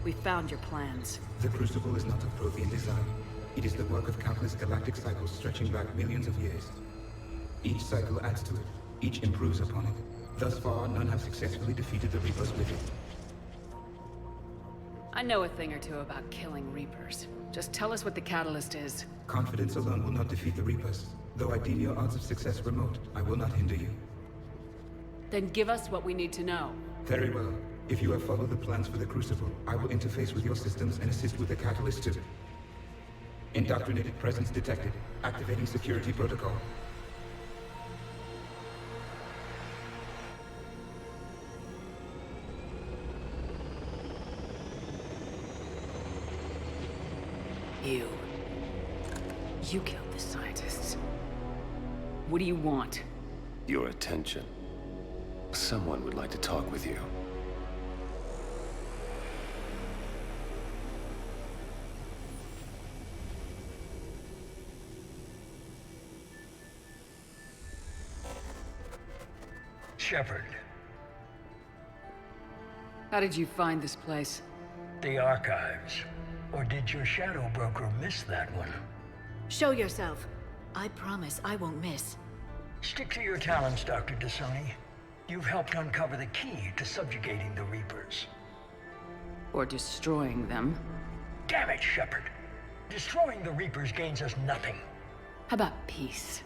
We found your plans. The Crucible is not of Prothean design. It is the work of countless galactic cycles stretching back millions of years. Each cycle adds to it. Each improves upon it. Thus far, none have successfully defeated the Reapers with it. I know a thing or two about killing Reapers. Just tell us what the catalyst is. Confidence alone will not defeat the Reapers. Though I deem your odds of success remote, I will not hinder you. Then give us what we need to know. Very well. If you have followed the plans for the Crucible, I will interface with your systems and assist with the catalyst too. Indoctrinated presence detected. Activating security protocol. You killed the scientists. What do you want? Your attention. Someone would like to talk with you. Shepard. How did you find this place? The archives. Or did your shadow broker miss that one? Show yourself. I promise I won't miss. Stick to your talents, Dr. D'Soni. You've helped uncover the key to subjugating the Reapers. Or destroying them. Damn it, Shepard. Destroying the Reapers gains us nothing. How about peace?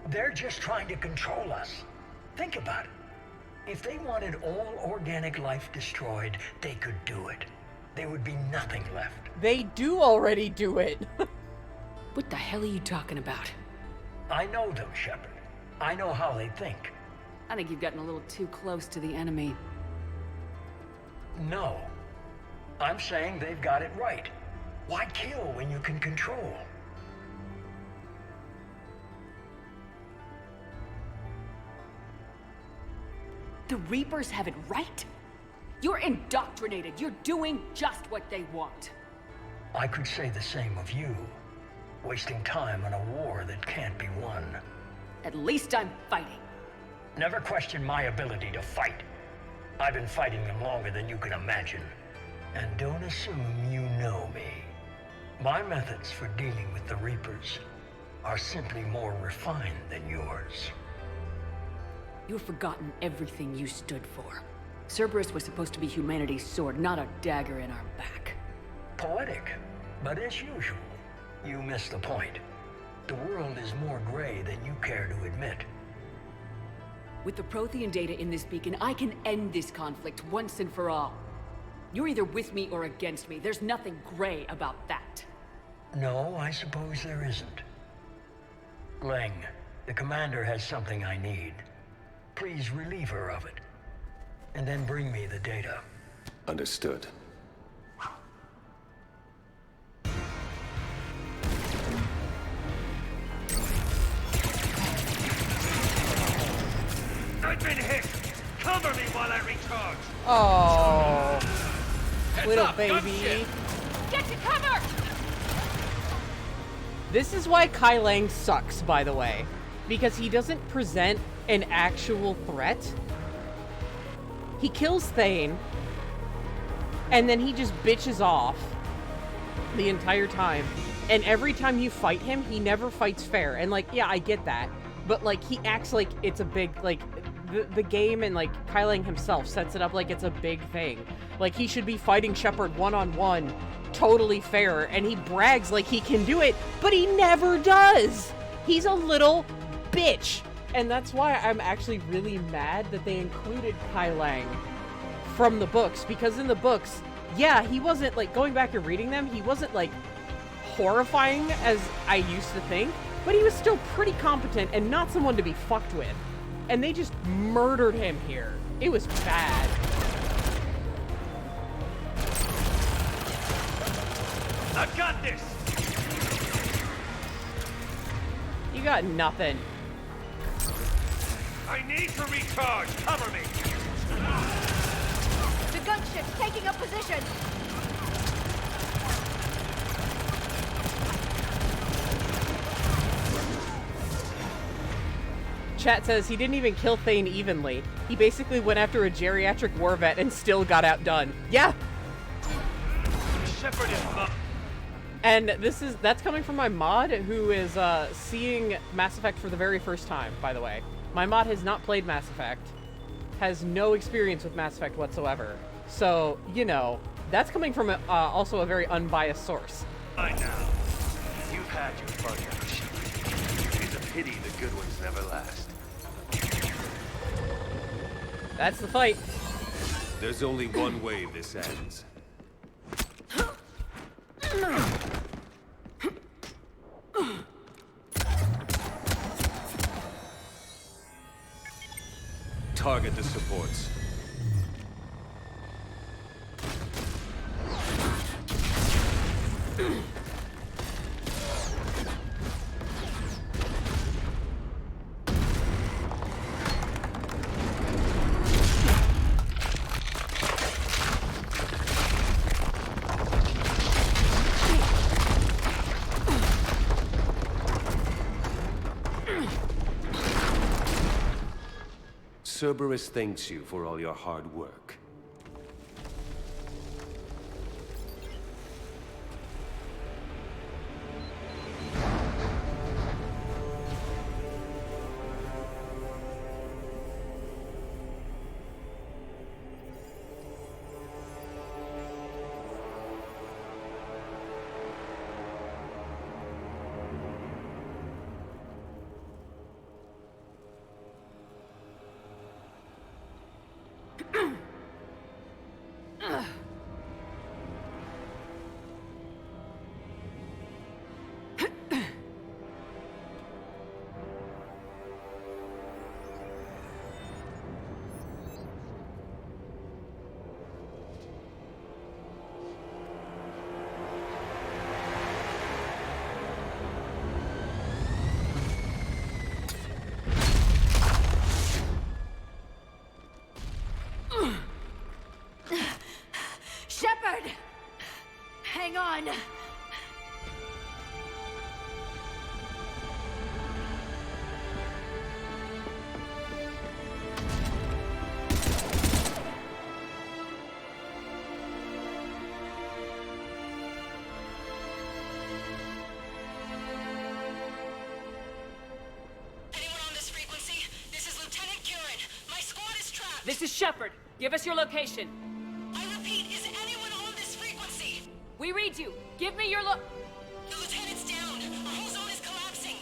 They're just trying to control us. Think about it. If they wanted all organic life destroyed, they could do it. There would be nothing left. They do already do it. What the hell are you talking about? I know them, Shepard. I know how they think. I think you've gotten a little too close to the enemy. No. I'm saying they've got it right. Why kill when you can control? The Reapers have it right? You're indoctrinated. You're doing just what they want. I could say the same of you. Wasting time on a war that can't be won. At least I'm fighting. Never question my ability to fight. I've been fighting them longer than you can imagine. And don't assume you know me. My methods for dealing with the Reapers are simply more refined than yours. You've forgotten everything you stood for. Cerberus was supposed to be humanity's sword, not a dagger in our back. Poetic, but as usual, you missed the point. The world is more gray than you care to admit. With the Prothean data in this beacon, I can end this conflict once and for all. You're either with me or against me. There's nothing gray about that. No, I suppose there isn't. Leng, the commander has something I need. Please relieve her of it. And then bring me the data. Understood. I've been hit! Cover me while I recharge! Oh, little baby. Get to cover! This is why Kai Lang sucks, by the way. Because he doesn't present an actual threat. He kills Thane, and then he just bitches off the entire time. And every time you fight him, he never fights fair. And, like, yeah, I get that. But, like, he acts like it's a big, like, the game and, like, Kai Lang himself sets it up like it's a big thing. Like, he should be fighting Shepard one-on-one, totally fair, and he brags like he can do it, but he never does! He's a little bitch! And that's why I'm actually really mad that they included Kai Lang from the books, because in the books, yeah, he wasn't, like, going back and reading them, he wasn't, like, horrifying as I used to think, but he was still pretty competent and not someone to be fucked with. And they just murdered him here. It was bad. I've got this! You got nothing. I need to recharge! Cover me! The gunship's taking up position! Chat says he didn't even kill Thane evenly. He basically went after a geriatric war vet and still got outdone. Yeah! Shepard is up. And that's coming from my mod, who is seeing Mass Effect for the very first time, by the way. My mod has not played Mass Effect, has no experience with Mass Effect whatsoever. So, you know, that's coming from also a very unbiased source. I know. You've had your fun now, Shepard. It's a pity the good ones never last. That's the fight. There's only one way this ends. Target the supports. Cerberus thanks you for all your hard work. Shepard! Hang on! This is Shepard. Give us your location. I repeat, is anyone on this frequency? We read you. Give me your The lieutenant's down. Our whole zone is collapsing.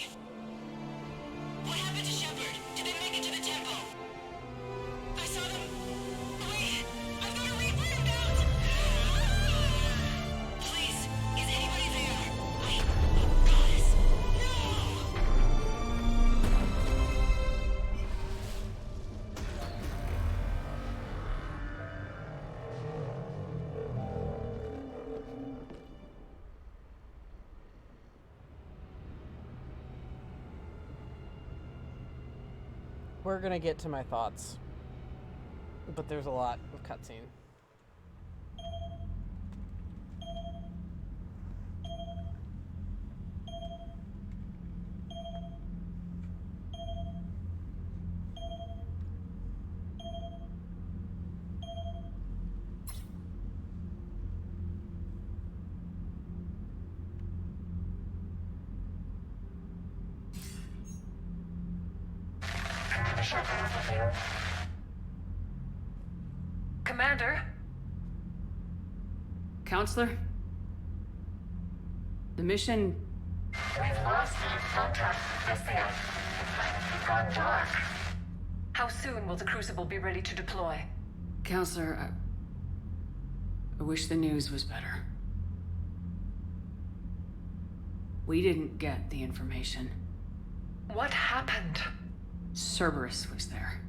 What happened to Shepard? Did they make it to the temple? I saw them. Wait, I've got a Reaper inbound. Please, is anybody there? Goddess, no! We're gonna get to my thoughts, but there's a lot of cutscene. Commander? Counselor? The mission... We've lost contact with Thessia. It's gone dark. How soon will the Crucible be ready to deploy? Counselor, I wish the news was better. We didn't get the information. What happened? Cerberus was there.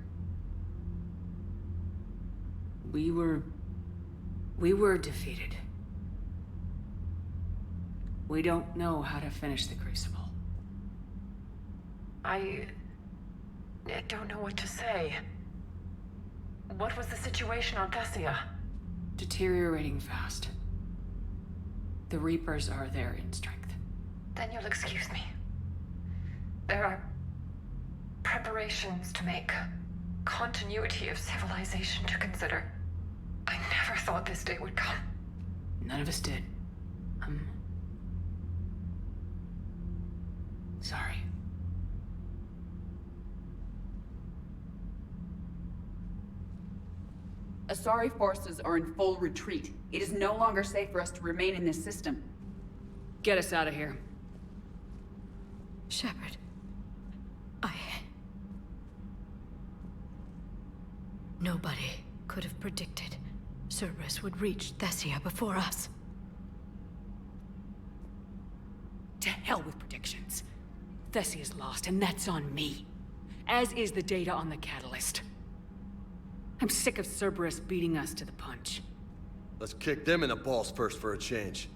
We were defeated. We don't know how to finish the Crucible. I don't know what to say. What was the situation on Thessia? Deteriorating fast. The Reapers are there in strength. Then you'll excuse me. There are preparations to make, continuity of civilization to consider. I never thought this day would come. None of us did. Sorry. Asari forces are in full retreat. It is no longer safe for us to remain in this system. Get us out of here. Shepard, Nobody could have predicted Cerberus would reach Thessia before us. To hell with predictions. Thessia's lost, and that's on me. As is the data on the catalyst. I'm sick of Cerberus beating us to the punch. Let's kick them in the balls first for a change.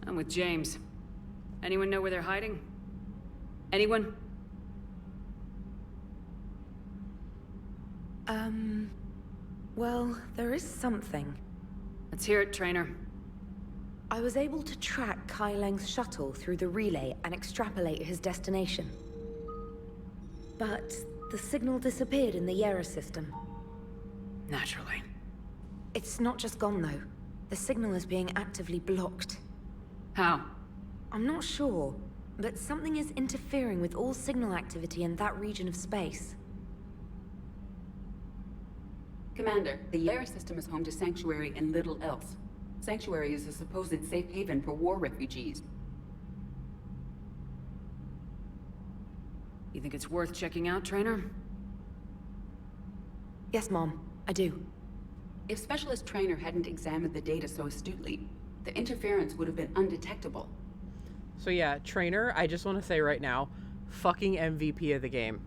I'm with James. Anyone know where they're hiding? Anyone? Well, there is something. Let's hear it, Trainer. I was able to track Kai Leng's shuttle through the relay and extrapolate his destination. But the signal disappeared in the Yera system. Naturally. It's not just gone, though. The signal is being actively blocked. How? I'm not sure, but something is interfering with all signal activity in that region of space. Commander, the Yera system is home to Sanctuary and little else. Sanctuary is a supposed safe haven for war refugees. You think it's worth checking out, Trainer? Yes, Mom, I do. If Specialist Trainer hadn't examined the data so astutely, the interference would have been undetectable. So yeah, Trainer, I just want to say right now, fucking MVP of the game.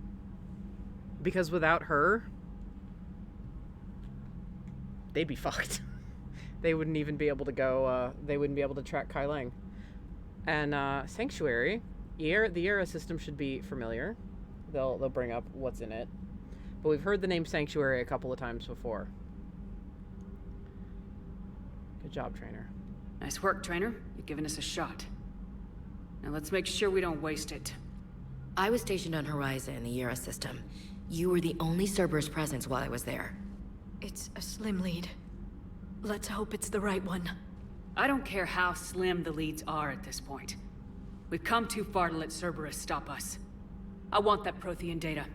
Because without her, they'd be fucked. They wouldn't even be able to go, they wouldn't be able to track Kai Leng. And Sanctuary, the Yera system should be familiar. They'll bring up what's in it. But we've heard the name Sanctuary a couple of times before. Good job, Trainer. Nice work, Trainer. You've given us a shot. Now let's make sure we don't waste it. I was stationed on Horizon in the Yera system. You were the only Cerberus presence while I was there. It's a slim lead. Let's hope it's the right one. I don't care how slim the leads are at this point. We've come too far to let Cerberus stop us. I want that Prothean data.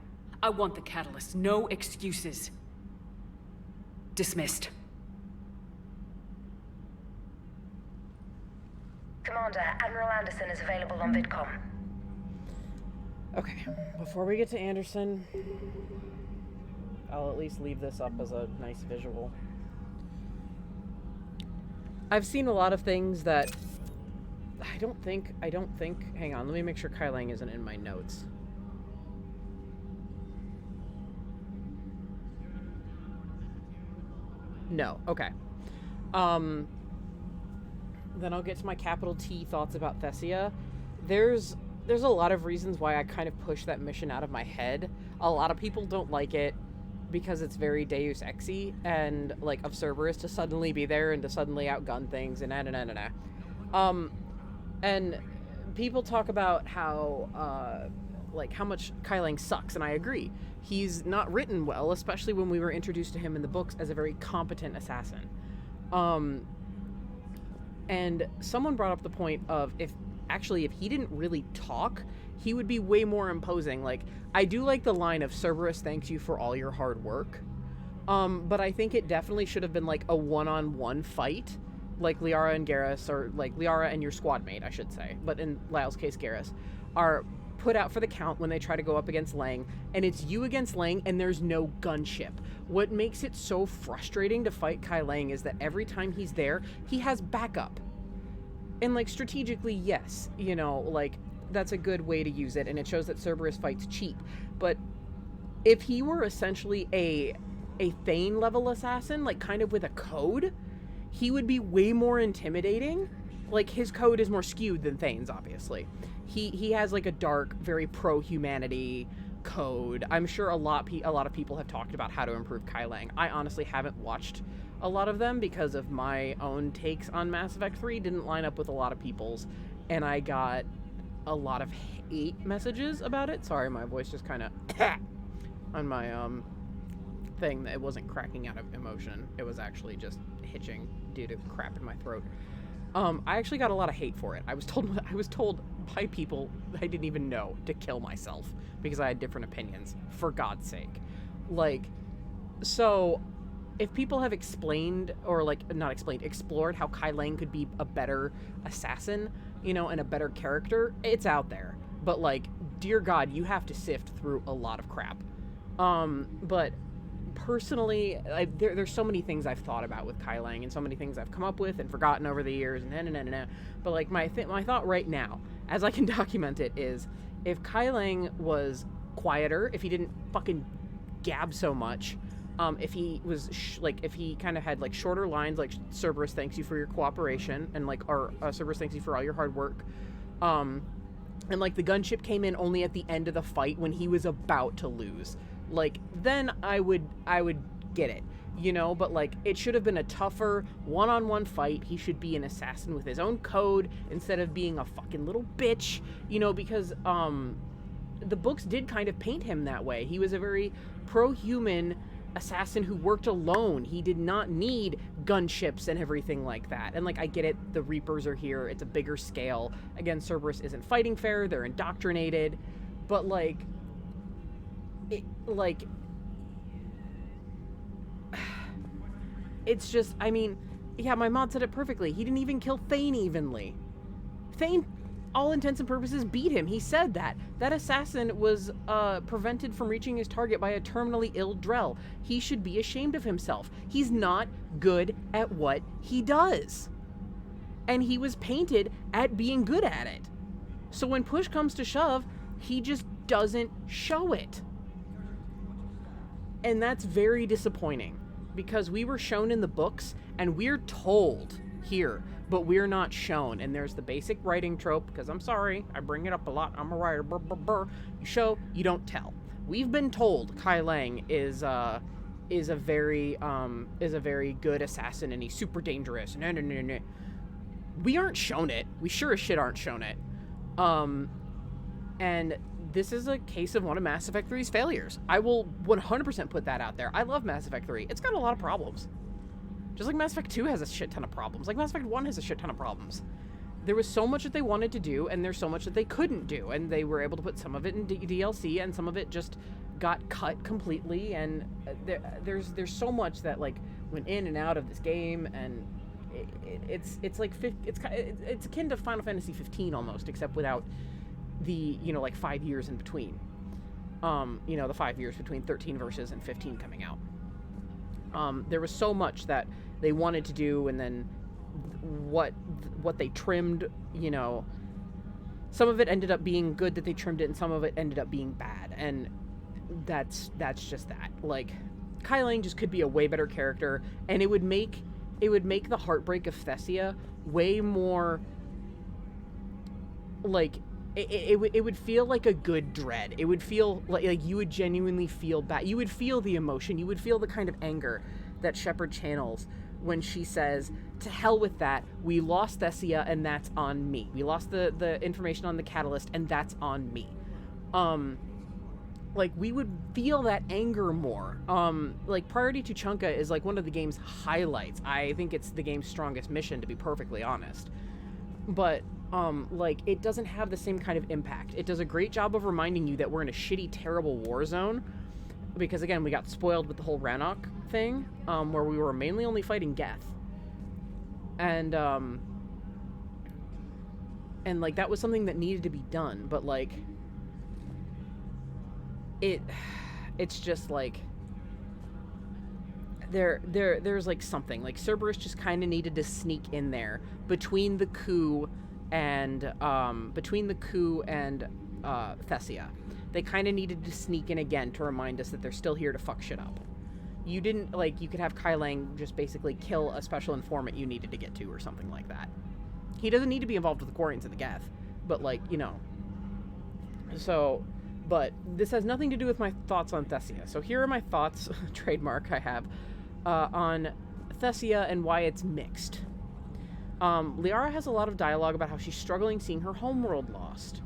I want the catalyst. No excuses. Dismissed. Commander, Admiral Anderson is available on VidCom. Okay, before we get to Anderson, I'll at least leave this up as a nice visual. I've seen a lot of things that I don't think, hang on, let me make sure Kai Leng isn't in my notes. No, okay. Then I'll get to my capital T thoughts about Thessia. There's a lot of reasons why I kind of push that mission out of my head. A lot of people don't like it because it's very Deus Ex-y and like of Cerberus to suddenly be there and to suddenly outgun things and and people talk about how like how much Kai Leng sucks, and I agree. He's not written well, especially when we were introduced to him in the books as a very competent assassin. And someone brought up the point of if he didn't really talk, he would be way more imposing. Like, I do like the line of Cerberus thanks you for all your hard work. But I think it definitely should have been like a one-on-one fight, like Liara and Garrus, or like Liara and your squad mate, I should say. But in Lyle's case, Garrus, are put out for the count when they try to go up against Leng, and it's you against Leng, and there's no gunship. What makes it so frustrating to fight Kai Leng is that every time he's there, he has backup. And, like, strategically, yes, you know, like, that's a good way to use it, and it shows that Cerberus fights cheap. But if he were essentially a Thane-level assassin, like, kind of with a code, he would be way more intimidating. Like, his code is more skewed than Thane's, obviously. He has, like, a dark, very pro-humanity code. I'm sure a lot of people have talked about how to improve Kai Lang. I honestly haven't watched a lot of them because of my own takes on Mass Effect 3 didn't line up with a lot of people's, and I got a lot of hate messages about it. Sorry, my voice just kind of on my thing. It wasn't cracking out of emotion. It was actually just hitching due to crap in my throat. I actually got a lot of hate for it. I was told by people I didn't even know to kill myself because I had different opinions, for God's sake. Like, so if people have explained, or like, not explained, explored how Kai Lang could be a better assassin, you know, and a better character, it's out there. But, like, dear God, you have to sift through a lot of crap. But personally, there's so many things I've thought about with Kai Lang, and so many things I've come up with and forgotten over the years, and but, like, my thought right now, as I can document it, is if Kai Lang was quieter, if he didn't fucking gab so much, if he was if he kind of had, like, shorter lines, like, Cerberus, thanks you for your cooperation, and, like, or Cerberus, thanks you for all your hard work, and, like, the gunship came in only at the end of the fight when he was about to lose, like, then I would get it, you know. But, like, it should have been a tougher one-on-one fight. He should be an assassin with his own code instead of being a fucking little bitch, you know, because the books did kind of paint him that way. He was a very pro-human assassin who worked alone. He did not need gunships and everything like that. And, like, I get it, the Reapers are here, it's a bigger scale. Again, Cerberus isn't fighting fair, they're indoctrinated, but, like, it's just, I mean, yeah, my mod said it perfectly. He didn't even kill Thane evenly. Thane, all intents and purposes, beat him. He said that. That assassin was prevented from reaching his target by a terminally ill Drell. He should be ashamed of himself. He's not good at what he does. And he was painted at being good at it. So when push comes to shove, he just doesn't show it. And that's very disappointing, because we were shown in the books, and we're told here, but we're not shown. And there's the basic writing trope, because I'm sorry, I bring it up a lot, I'm a writer, you show, you don't tell. We've been told Kai Lang is a very good assassin, and he's super dangerous. We aren't shown it. We sure as shit aren't shown it. And this is a case of one of Mass Effect 3's failures. I will 100% put that out there. I love Mass Effect 3. It's got a lot of problems. Just like Mass Effect 2 has a shit ton of problems. Like Mass Effect 1 has a shit ton of problems. There was so much that they wanted to do, and there's so much that they couldn't do. And they were able to put some of it in DLC, and some of it just got cut completely. And there's so much that, like, went in and out of this game, and it's akin to Final Fantasy 15 almost, except without the, you know, like, 5 years in between. You know, the 5 years between 13 verses and 15 coming out. There was so much that they wanted to do, and then what they trimmed, you know, some of it ended up being good that they trimmed it, and some of it ended up being bad, and that's just that. Like, Kai Lang just could be a way better character, and it would make the heartbreak of Thessia way more, like, it would feel like a good dread. It would feel like you would genuinely feel bad. You would feel the emotion. You would feel the kind of anger that Shepard channels when she says, to hell with that, we lost Thessia, and that's on me. We lost the information on the catalyst, and that's on me. Like, we would feel that anger more. Like, Priority to Chunka is, like, one of the game's highlights. I think it's the game's strongest mission, to be perfectly honest. But like, it doesn't have the same kind of impact. It does a great job of reminding you that we're in a shitty, terrible war zone, because, again, we got spoiled with the whole Rannoch thing, where we were mainly only fighting Geth. And like, that was something that needed to be done, but, like, it's just, like, there's like something like Cerberus just kind of needed to sneak in there between the coup and Thessia. They kind of needed to sneak in again to remind us that they're still here to fuck shit up. You didn't, like, you could have Kai Lang just basically kill a special informant you needed to get to or something like that. He doesn't need to be involved with the Quarians and the Geth, but, like, you know. So, but this has nothing to do with my thoughts on Thessia. So here are my thoughts, trademark I have, on Thessia and why it's mixed. Liara has a lot of dialogue about how she's struggling seeing her homeworld lost.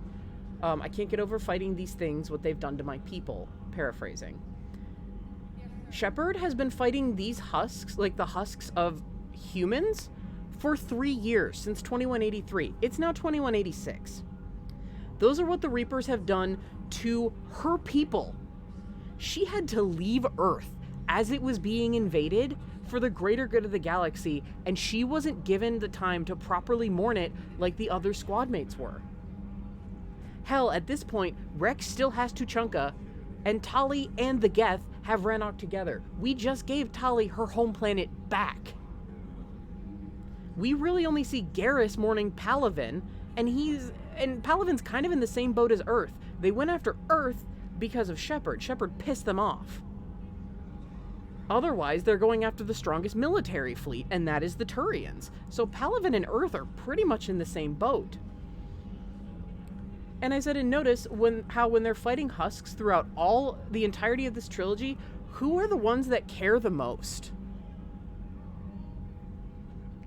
I can't get over fighting these things, what they've done to my people, paraphrasing. Shepard has been fighting these husks, like the husks of humans, for 3 years, since 2183. It's now 2186. Those are what the Reapers have done to her people. She had to leave Earth as it was being invaded for the greater good of the galaxy, and she wasn't given the time to properly mourn it like the other squad mates were. Hell, at this point, Rex still has Tuchanka, and Tali and the Geth have Rannoch together. We just gave Tali her home planet back. We really only see Garrus mourning Palaven, and Palaven's kind of in the same boat as Earth. They went after Earth because of Shepard. Shepard pissed them off. Otherwise, they're going after the strongest military fleet, and that is the Turians. So Palaven and Earth are pretty much in the same boat. And I said, and notice when they're fighting husks throughout the entirety of this trilogy, who are the ones that care the most?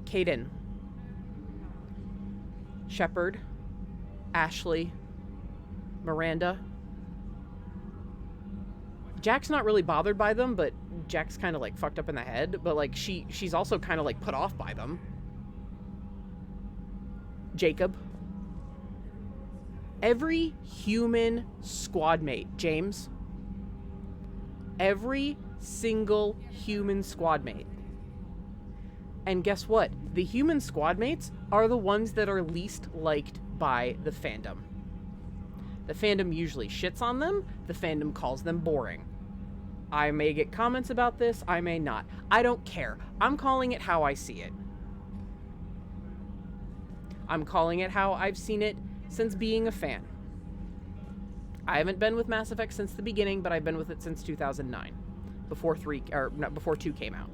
Kaidan, Shepard, Ashley, Miranda. Jack's not really bothered by them, but Jack's kind of like fucked up in the head, but like she's also kind of like put off by them. Jacob. Every human squad mate, James. Every single human squad mate. And guess what? The human squad mates are the ones that are least liked by the fandom. The fandom usually shits on them. The fandom calls them boring. I may get comments about this. I may not. I don't care. I'm calling it how I see it. I'm calling it how I've seen it since being a fan. I haven't been with Mass Effect since the beginning, but I've been with it since 2009, before 2 came out.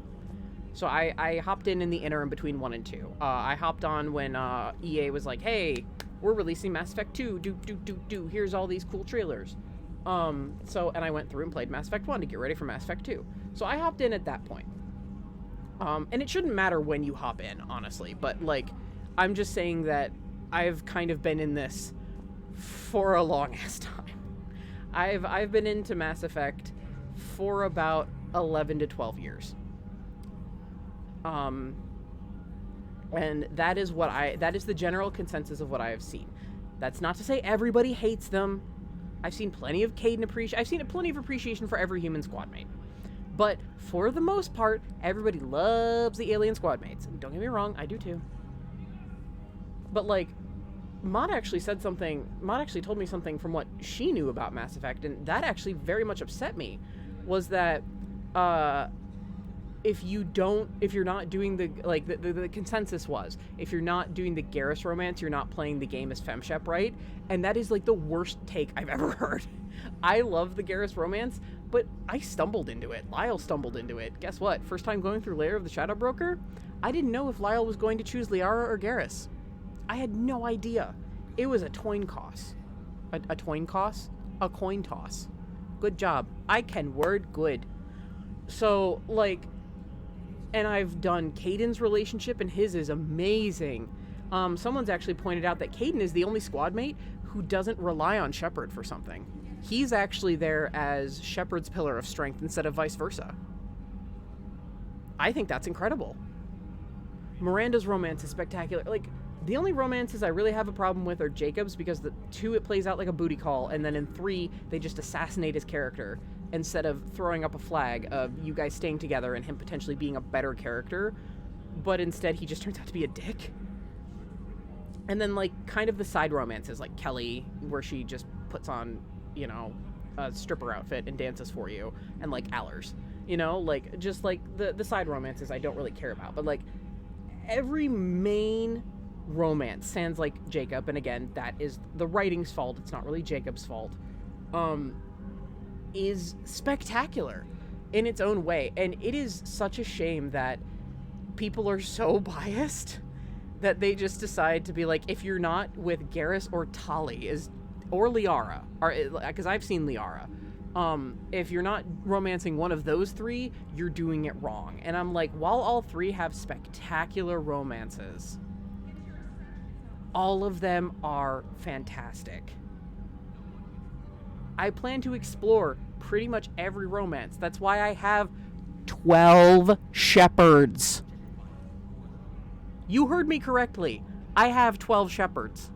So I hopped in the interim between 1 and 2. I hopped on when EA was like, "Hey, we're releasing Mass Effect 2. Here's all these cool trailers." And I went through and played Mass Effect 1 to get ready for Mass Effect 2. So I hopped in at that point. And it shouldn't matter when you hop in, honestly, but like, I'm just saying that I've kind of been in this for a long ass time. I've been into Mass Effect for about 11 to 12 years. And that is the general consensus of what I have seen. That's not to say everybody hates them. I've seen plenty of Kaidan appreciation. I've seen plenty of appreciation for every human squad mate. But for the most part, everybody loves the alien squad mates. And don't get me wrong, I do too. But like, Maud actually told me something from what she knew about Mass Effect, and that actually very much upset me, was that if you're not doing the consensus was, if you're not doing the Garrus romance, you're not playing the game as FemShep, right? And that is like the worst take I've ever heard. I love the Garrus romance, but I stumbled into it. Lyle stumbled into it. Guess what? First time going through Lair of the Shadow Broker, I didn't know if Lyle was going to choose Liara or Garrus. I had no idea. It was a coin toss. A coin toss. Good job. I can word good. So, like, and I've done Kaidan's relationship, and his is amazing. Someone's actually pointed out that Kaidan is the only squad mate who doesn't rely on Shepard for something. He's actually there as Shepard's pillar of strength instead of vice versa. I think that's incredible. Miranda's romance is spectacular. Like, the only romances I really have a problem with are Jacob's, because the 2, it plays out like a booty call, and then in 3, they just assassinate his character instead of throwing up a flag of you guys staying together and him potentially being a better character, but instead he just turns out to be a dick. And then, like, kind of the side romances, like Kelly, where she just puts on, you know, a stripper outfit and dances for you, and like Allers. You know, like, just like the side romances I don't really care about. But like, every main romance, sans like Jacob, and again, that is the writing's fault, it's not really Jacob's fault, is spectacular in its own way. And it is such a shame that people are so biased that they just decide to be like, if you're not with Garrus or Tali or Liara, because I've seen Liara, if you're not romancing one of those three, you're doing it wrong. And I'm like, while all three have spectacular romances, all of them are fantastic. I plan to explore pretty much every romance. That's why I have 12 shepherds. You heard me correctly. I have 12 shepherds.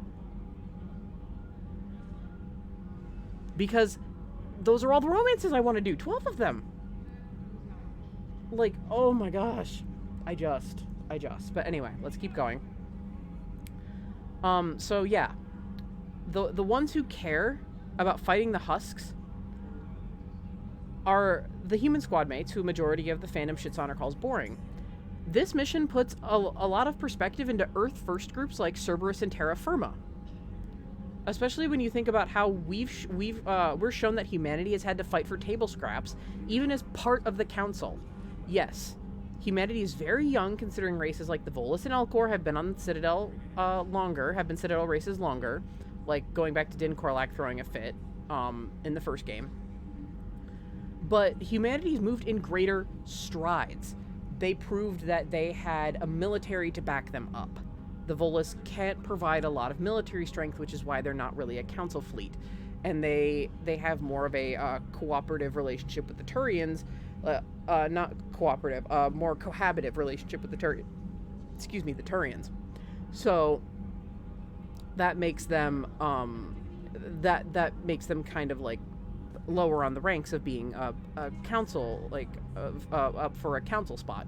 Because those are all the romances I want to do. 12 of them. Like, oh my gosh. I just. But anyway, let's keep going. So yeah. The ones who care about fighting the husks are the human squad mates, who a majority of the fandom shits on or calls boring. This mission puts a lot of perspective into Earth First groups like Cerberus and Terra Firma. Especially when you think about how we're shown that humanity has had to fight for table scraps, even as part of the Council. Yes, humanity is very young, considering races like the Volus and Elcor have been on Citadel have been Citadel races longer, like going back to Din Korlak throwing a fit in the first game. But humanity's moved in greater strides. They proved that they had a military to back them up. The Volus can't provide a lot of military strength, which is why they're not really a council fleet. And they have more of a cooperative relationship with the Turians. Not cooperative, more cohabitive relationship with the Turians. Excuse me, the Turians. So that makes them that makes them kind of like lower on the ranks of being a council, like up for a council spot.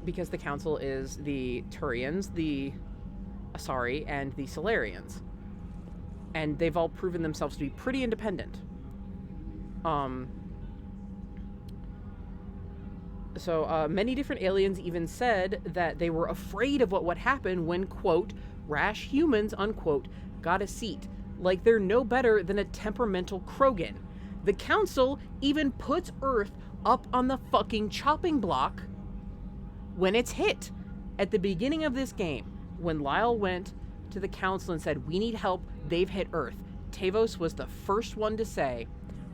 Because the council is the Turians, the Asari, and the Solarians. And they've all proven themselves to be pretty independent. So many different aliens even said that they were afraid of what would happen when, quote, rash humans, unquote, got a seat. Like they're no better than a temperamental Krogan. The council even puts Earth up on the fucking chopping block when it's hit. At the beginning of this game, when Lyle went to the council and said, we need help, they've hit Earth, Tavos was the first one to say,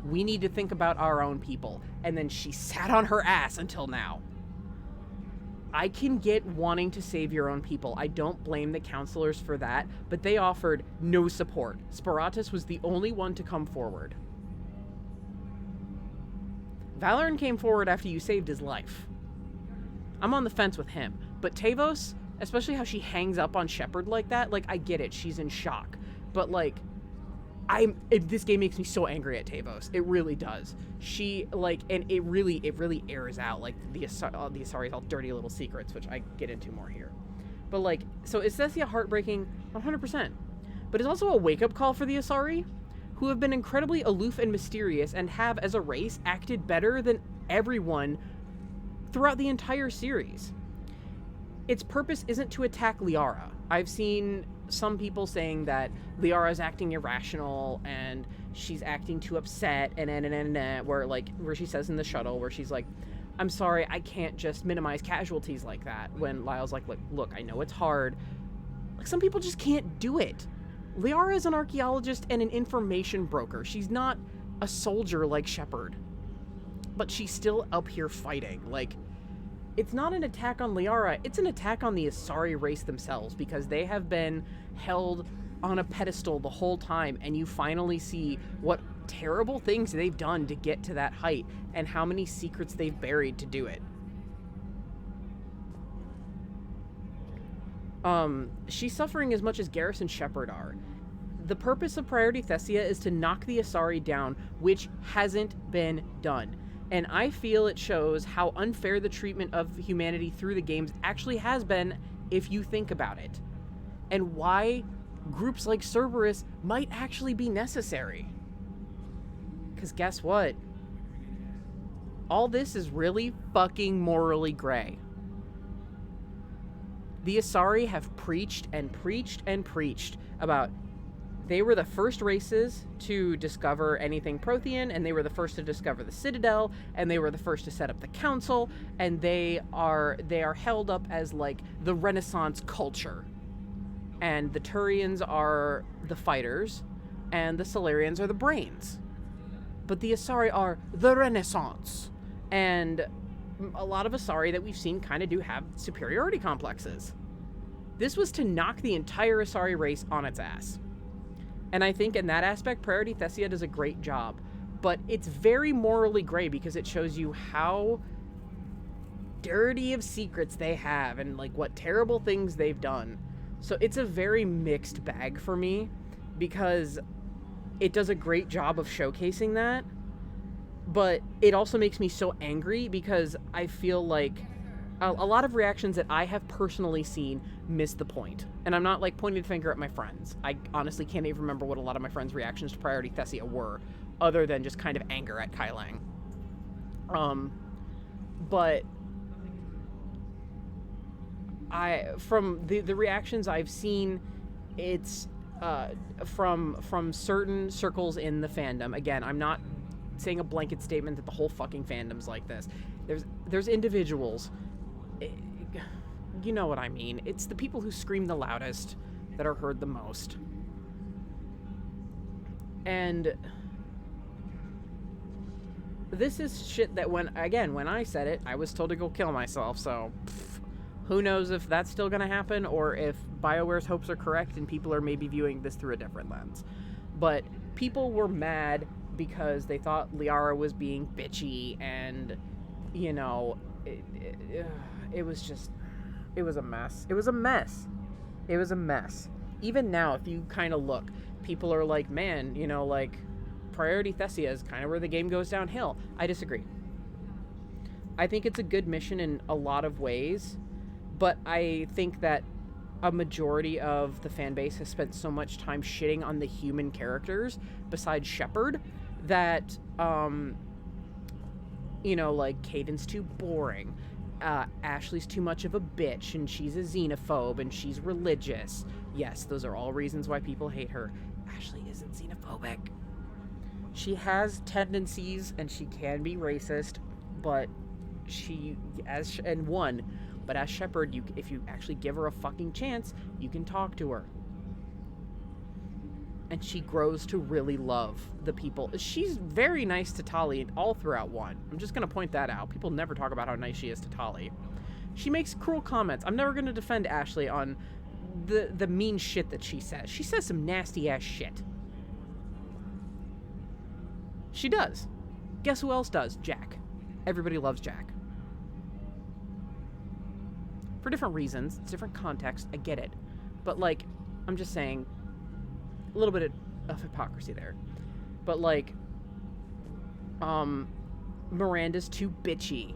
we need to think about our own people. And then she sat on her ass until now. I can get wanting to save your own people. I don't blame the counselors for that, but they offered no support. Sparatus was the only one to come forward. Valoran came forward after you saved his life. I'm on the fence with him, but Tavos, especially how she hangs up on Shepard like that, like, I get it, she's in shock, but like, this game makes me so angry at Tavos. It really does. She, like, and it really airs out, like, the Asari's all dirty little secrets, which I get into more here. But, like, so is Thessia heartbreaking? 100%. But it's also a wake-up call for the Asari, who have been incredibly aloof and mysterious, and have, as a race, acted better than everyone throughout the entire series. Its purpose isn't to attack Liara. I've seen some people saying that Liara's acting irrational and she's acting too upset and where she says in the shuttle where she's like, I'm sorry, I can't just minimize casualties like that, when Lyle's like, look, I know it's hard. Like, some people just can't do it. Liara is an archaeologist and an information broker. She's not a soldier like Shepard. But she's still up here fighting. Like, it's not an attack on Liara, it's an attack on the Asari race themselves, because they have been held on a pedestal the whole time, and you finally see what terrible things they've done to get to that height, and how many secrets they've buried to do it. She's suffering as much as Garrus and Shepard are. The purpose of Priority Thessia is to knock the Asari down, which hasn't been done. And I feel it shows how unfair the treatment of humanity through the games actually has been, if you think about it. And why groups like Cerberus might actually be necessary. Because guess what? All this is really fucking morally gray. The Asari have preached and preached and preached about they were the first races to discover anything Prothean, and they were the first to discover the Citadel, and they were the first to set up the Council, and they are held up as like the Renaissance culture. And the Turians are the fighters, and the Solarians are the brains. But the Asari are the Renaissance. And a lot of Asari that we've seen kind of do have superiority complexes. This was to knock the entire Asari race on its ass. And I think in that aspect, Priority Thessia does a great job. But it's very morally gray because it shows you how dirty of secrets they have and like what terrible things they've done. So it's a very mixed bag for me because it does a great job of showcasing that. But it also makes me so angry because I feel like a lot of reactions that I have personally seen miss the point. And I'm not like pointing the finger at my friends. I honestly can't even remember what a lot of my friends' reactions to Priority Thessia were, other than just kind of anger at Kai Lang. But from the reactions I've seen, it's from certain circles in the fandom. Again, I'm not saying a blanket statement that the whole fucking fandom's like this. There's individuals, you know what I mean. It's the people who scream the loudest that are heard the most. And this is shit that when I said it, I was told to go kill myself, so who knows if that's still gonna happen or if BioWare's hopes are correct and people are maybe viewing this through a different lens. But people were mad because they thought Liara was being bitchy and, you know, it was a mess. It was a mess. Even now, if you kind of look, people are like, man, you know, like, Priority Thessia is kind of where the game goes downhill. I disagree. I think it's a good mission in a lot of ways, but I think that a majority of the fan base has spent so much time shitting on the human characters besides Shepard that, you know, like, Caden's too boring. Ashley's too much of a bitch, and she's a xenophobe, and she's religious. Yes, those are all reasons why people hate her. Ashley isn't xenophobic. She has tendencies, and she can be racist, but as Shepard, if you actually give her a fucking chance, you can talk to her. And she grows to really love the people. She's very nice to Tali all throughout 1. I'm just going to point that out. People never talk about how nice she is to Tali. She makes cruel comments. I'm never going to defend Ashley on the mean shit that she says. She says some nasty-ass shit. She does. Guess who else does? Jack. Everybody loves Jack. For different reasons. It's different context. I get it. But, like, I'm just saying, a little bit of hypocrisy there. But, like, Miranda's too bitchy.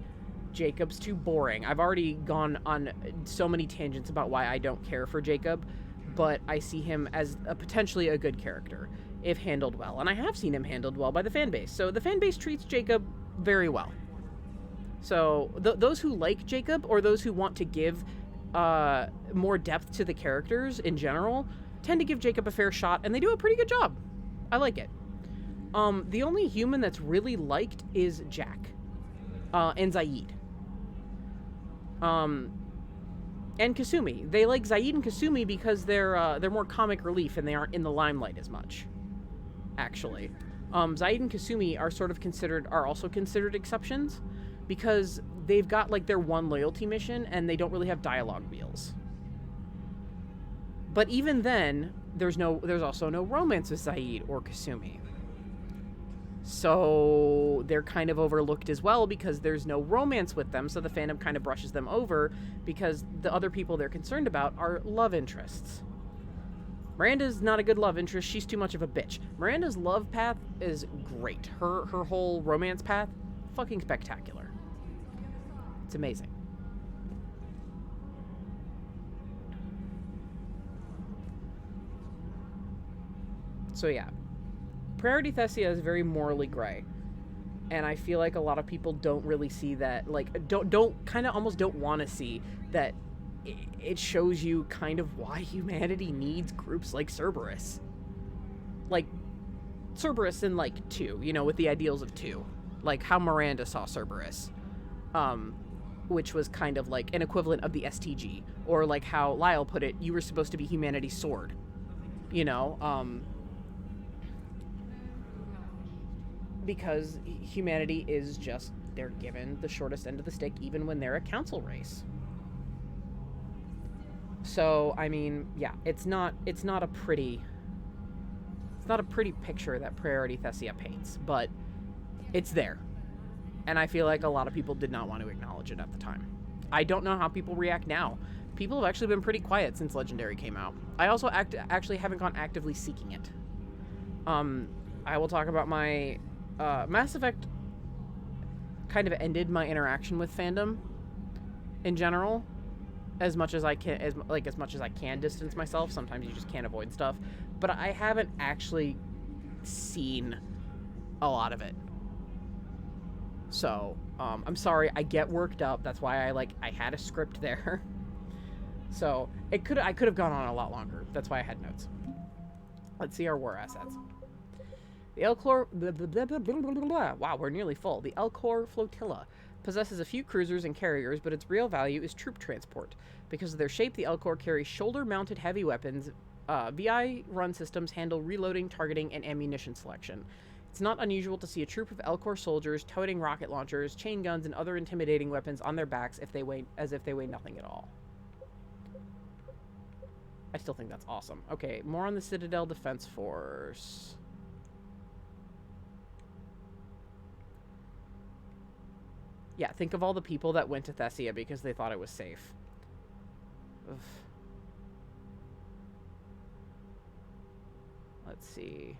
Jacob's too boring. I've already gone on so many tangents about why I don't care for Jacob, but I see him as potentially a good character if handled well. And I have seen him handled well by the fan base. So the fan base treats Jacob very well. So those who like Jacob, or those who want to give more depth to the characters in general, tend to give Jacob a fair shot, and they do a pretty good job. I like it. The only human that's really liked is Jack and Zaid. And Kasumi. They like Zaid and Kasumi because they're more comic relief and they aren't in the limelight as much. Actually, Zaid and Kasumi are also considered exceptions because they've got like their one loyalty mission and they don't really have dialogue wheels. But even then, there's also no romance with Zaid or Kasumi. So they're kind of overlooked as well because there's no romance with them, so the fandom kind of brushes them over because the other people they're concerned about are love interests. Miranda's not a good love interest. She's too much of a bitch. Miranda's love path is great. Her whole romance path, fucking spectacular. It's amazing. So yeah. Priority Thessia is very morally gray. And I feel like a lot of people don't really see that, like, don't kind of almost don't want to see that it shows you kind of why humanity needs groups like Cerberus. Like, Cerberus in, like, 2, you know, with the ideals of 2. Like, how Miranda saw Cerberus. Which was kind of like an equivalent of the STG. Or like how Lyle put it, you were supposed to be humanity's sword. You know, because humanity is just, they're given the shortest end of the stick even when they're a council race. So, I mean, yeah, it's not a pretty picture that Priority Thessia paints, but it's there. And I feel like a lot of people did not want to acknowledge it at the time. I don't know how people react now. People have actually been pretty quiet since Legendary came out. I also actually haven't gone actively seeking it. I will talk about my Mass Effect kind of ended my interaction with fandom in general, as much as I can, as much as I can distance myself. Sometimes you just can't avoid stuff, but I haven't actually seen a lot of it. So, I'm sorry, I get worked up. That's why I had a script there. So, I could have gone on a lot longer. That's why I had notes. Let's see our war assets. The Elcor... Wow, we're nearly full. The Elcor Flotilla possesses a few cruisers and carriers, but its real value is troop transport. Because of their shape, the Elcor carries shoulder-mounted heavy weapons. VI run systems handle reloading, targeting, and ammunition selection. It's not unusual to see a troop of Elcor soldiers toting rocket launchers, chain guns, and other intimidating weapons on their backs as if they weigh nothing at all. I still think that's awesome. Okay, more on the Citadel Defense Force. Yeah, think of all the people that went to Thessia because they thought it was safe. Ugh. Let's see.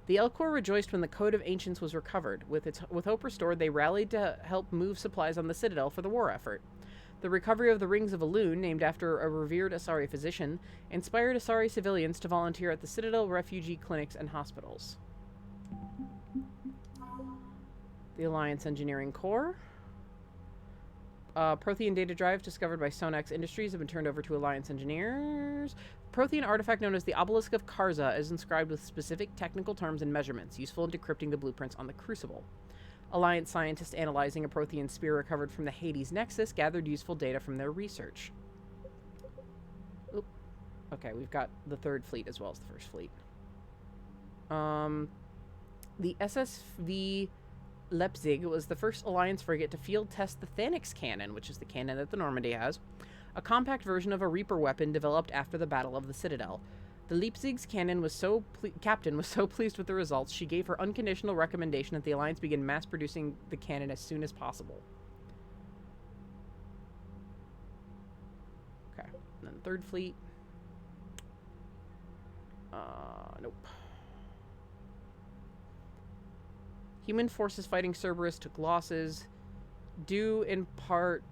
The Elcor rejoiced when the Code of Ancients was recovered. With hope restored, they rallied to help move supplies on the Citadel for the war effort. The recovery of the Rings of Elune, named after a revered Asari physician, inspired Asari civilians to volunteer at the Citadel refugee clinics and hospitals. The Alliance Engineering Corps. Prothean data drives discovered by Sonax Industries have been turned over to Alliance engineers. Prothean artifact known as the Obelisk of Karza is inscribed with specific technical terms and measurements, useful in decrypting the blueprints on the Crucible. Alliance scientists analyzing a Prothean spear recovered from the Hades Nexus gathered useful data from their research. Oop. Okay, we've got the third fleet as well as the first fleet. The SSV Leipzig was the first Alliance frigate to field test the Thanix cannon, which is the cannon that the Normandy has, a compact version of a Reaper weapon developed after the Battle of the Citadel. The Leipzig's captain was so pleased with the results, she gave her unconditional recommendation that the Alliance begin mass-producing the cannon as soon as possible. Okay, and then third fleet. Nope. Human forces fighting Cerberus took losses, due in part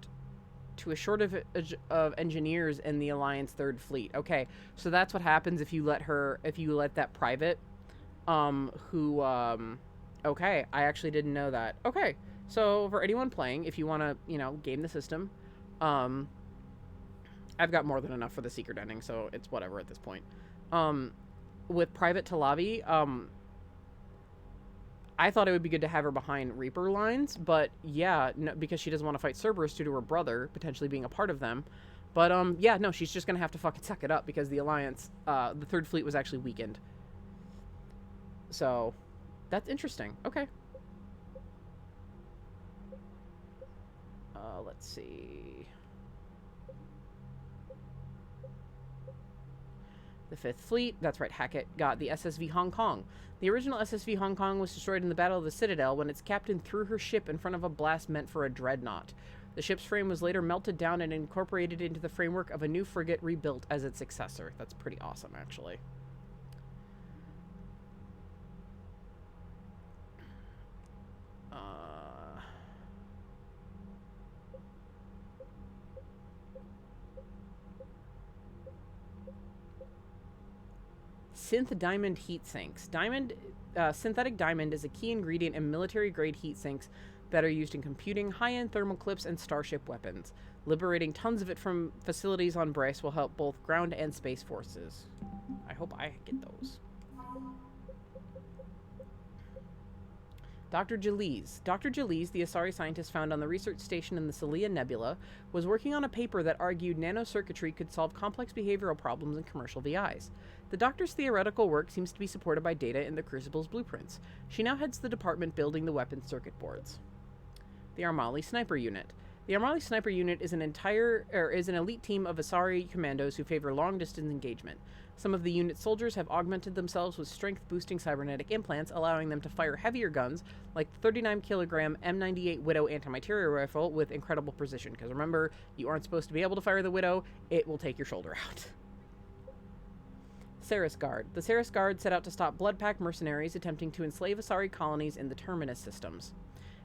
to a shortage of engineers in the Alliance Third Fleet. Okay, so that's what happens if you let that private, okay, I actually didn't know that. Okay, so for anyone playing, if you want to, game the system, I've got more than enough for the secret ending, so it's whatever at this point. With Private Talavi, I thought it would be good to have her behind Reaper lines, but yeah, no, because she doesn't want to fight Cerberus due to her brother potentially being a part of them. But yeah, no, she's just gonna have to fucking suck it up because the Alliance, the Third Fleet was actually weakened. So, that's interesting. Okay. Let's see. The Fifth Fleet, that's right, Hackett, got the SSV Hong Kong. The original SSV Hong Kong was destroyed in the Battle of the Citadel when its captain threw her ship in front of a blast meant for a dreadnought. The ship's frame was later melted down and incorporated into the framework of a new frigate rebuilt as its successor. That's pretty awesome, actually. synth diamond heat sinks. Synthetic diamond is a key ingredient in military-grade heat sinks that are used in computing, high-end thermal clips, and starship weapons. Liberating tons of it from facilities on Bryce will help both ground and space forces. I hope I get those. Dr. Jalise. Dr. Jalise, the Asari scientist found on the research station in the Celia Nebula, was working on a paper that argued nanocircuitry could solve complex behavioral problems in commercial VIs. The doctor's theoretical work seems to be supported by data in the Crucible's blueprints. She now heads the department building the weapons circuit boards. The Armali Sniper Unit. The Armali Sniper Unit is an elite team of Asari commandos who favor long-distance engagement. Some of the unit's soldiers have augmented themselves with strength-boosting cybernetic implants, allowing them to fire heavier guns, like the 39-kilogram M98 Widow anti-material rifle, with incredible precision. Because remember, you aren't supposed to be able to fire the Widow, it will take your shoulder out. Ceres Guard. The Ceres Guard set out to stop Bloodpack mercenaries attempting to enslave Asari colonies in the Terminus systems.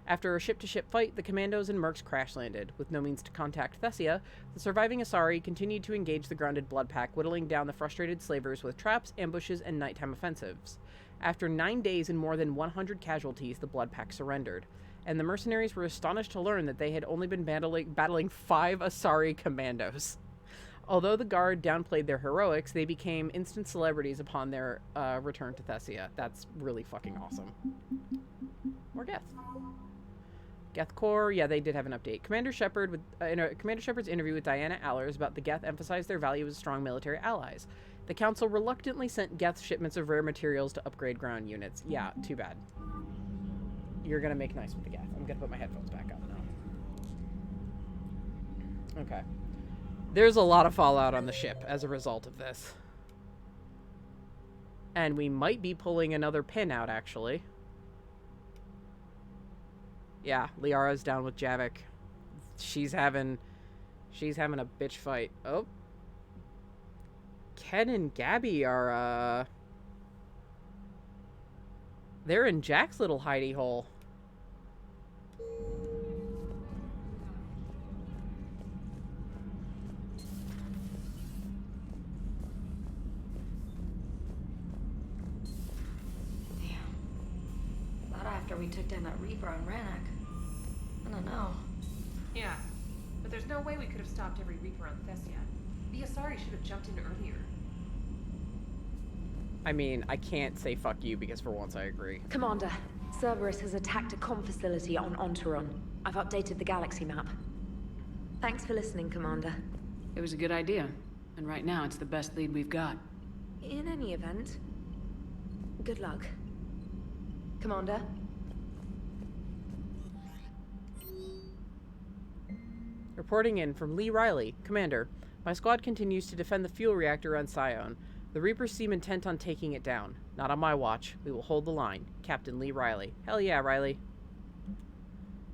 After a ship-to-ship fight, the commandos and mercs crash-landed. With no means to contact Thessia, the surviving Asari continued to engage the grounded Bloodpack, whittling down the frustrated slavers with traps, ambushes, and nighttime offensives. After 9 days and more than 100 casualties, the Bloodpack surrendered, and the mercenaries were astonished to learn that they had only been battling 5 Asari commandos. Although the Guard downplayed their heroics, they became instant celebrities upon their return to Thessia. That's really fucking awesome. More Geth. Geth Corps, yeah, they did have an update. Commander Shepard's interview with Diana Allers about the Geth emphasized their value as strong military allies. The Council reluctantly sent Geth shipments of rare materials to upgrade ground units. Yeah, too bad. You're gonna make nice with the Geth. I'm gonna put my headphones back on now. Okay. There's a lot of fallout on the ship as a result of this. And we might be pulling another pin out, actually. Yeah, Liara's down with Javik. She's having a bitch fight. Oh. Ken and Gabby are, they're in Jack's little hidey hole. Not after we took down that Reaper on Rannoch. I don't know. Yeah, but there's no way we could have stopped every Reaper on Thessia. The Asari should have jumped in earlier. I mean, I can't say fuck you because for once I agree. Commander, Cerberus has attacked a comm facility on Ontaron. I've updated the galaxy map. Thanks for listening, Commander. It was a good idea, and right now it's the best lead we've got. In any event, good luck. Commander? Reporting in from Lee Riley. Commander, my squad continues to defend the fuel reactor on Scion. The Reapers seem intent on taking it down. Not on my watch. We will hold the line. Captain Lee Riley. Hell yeah, Riley.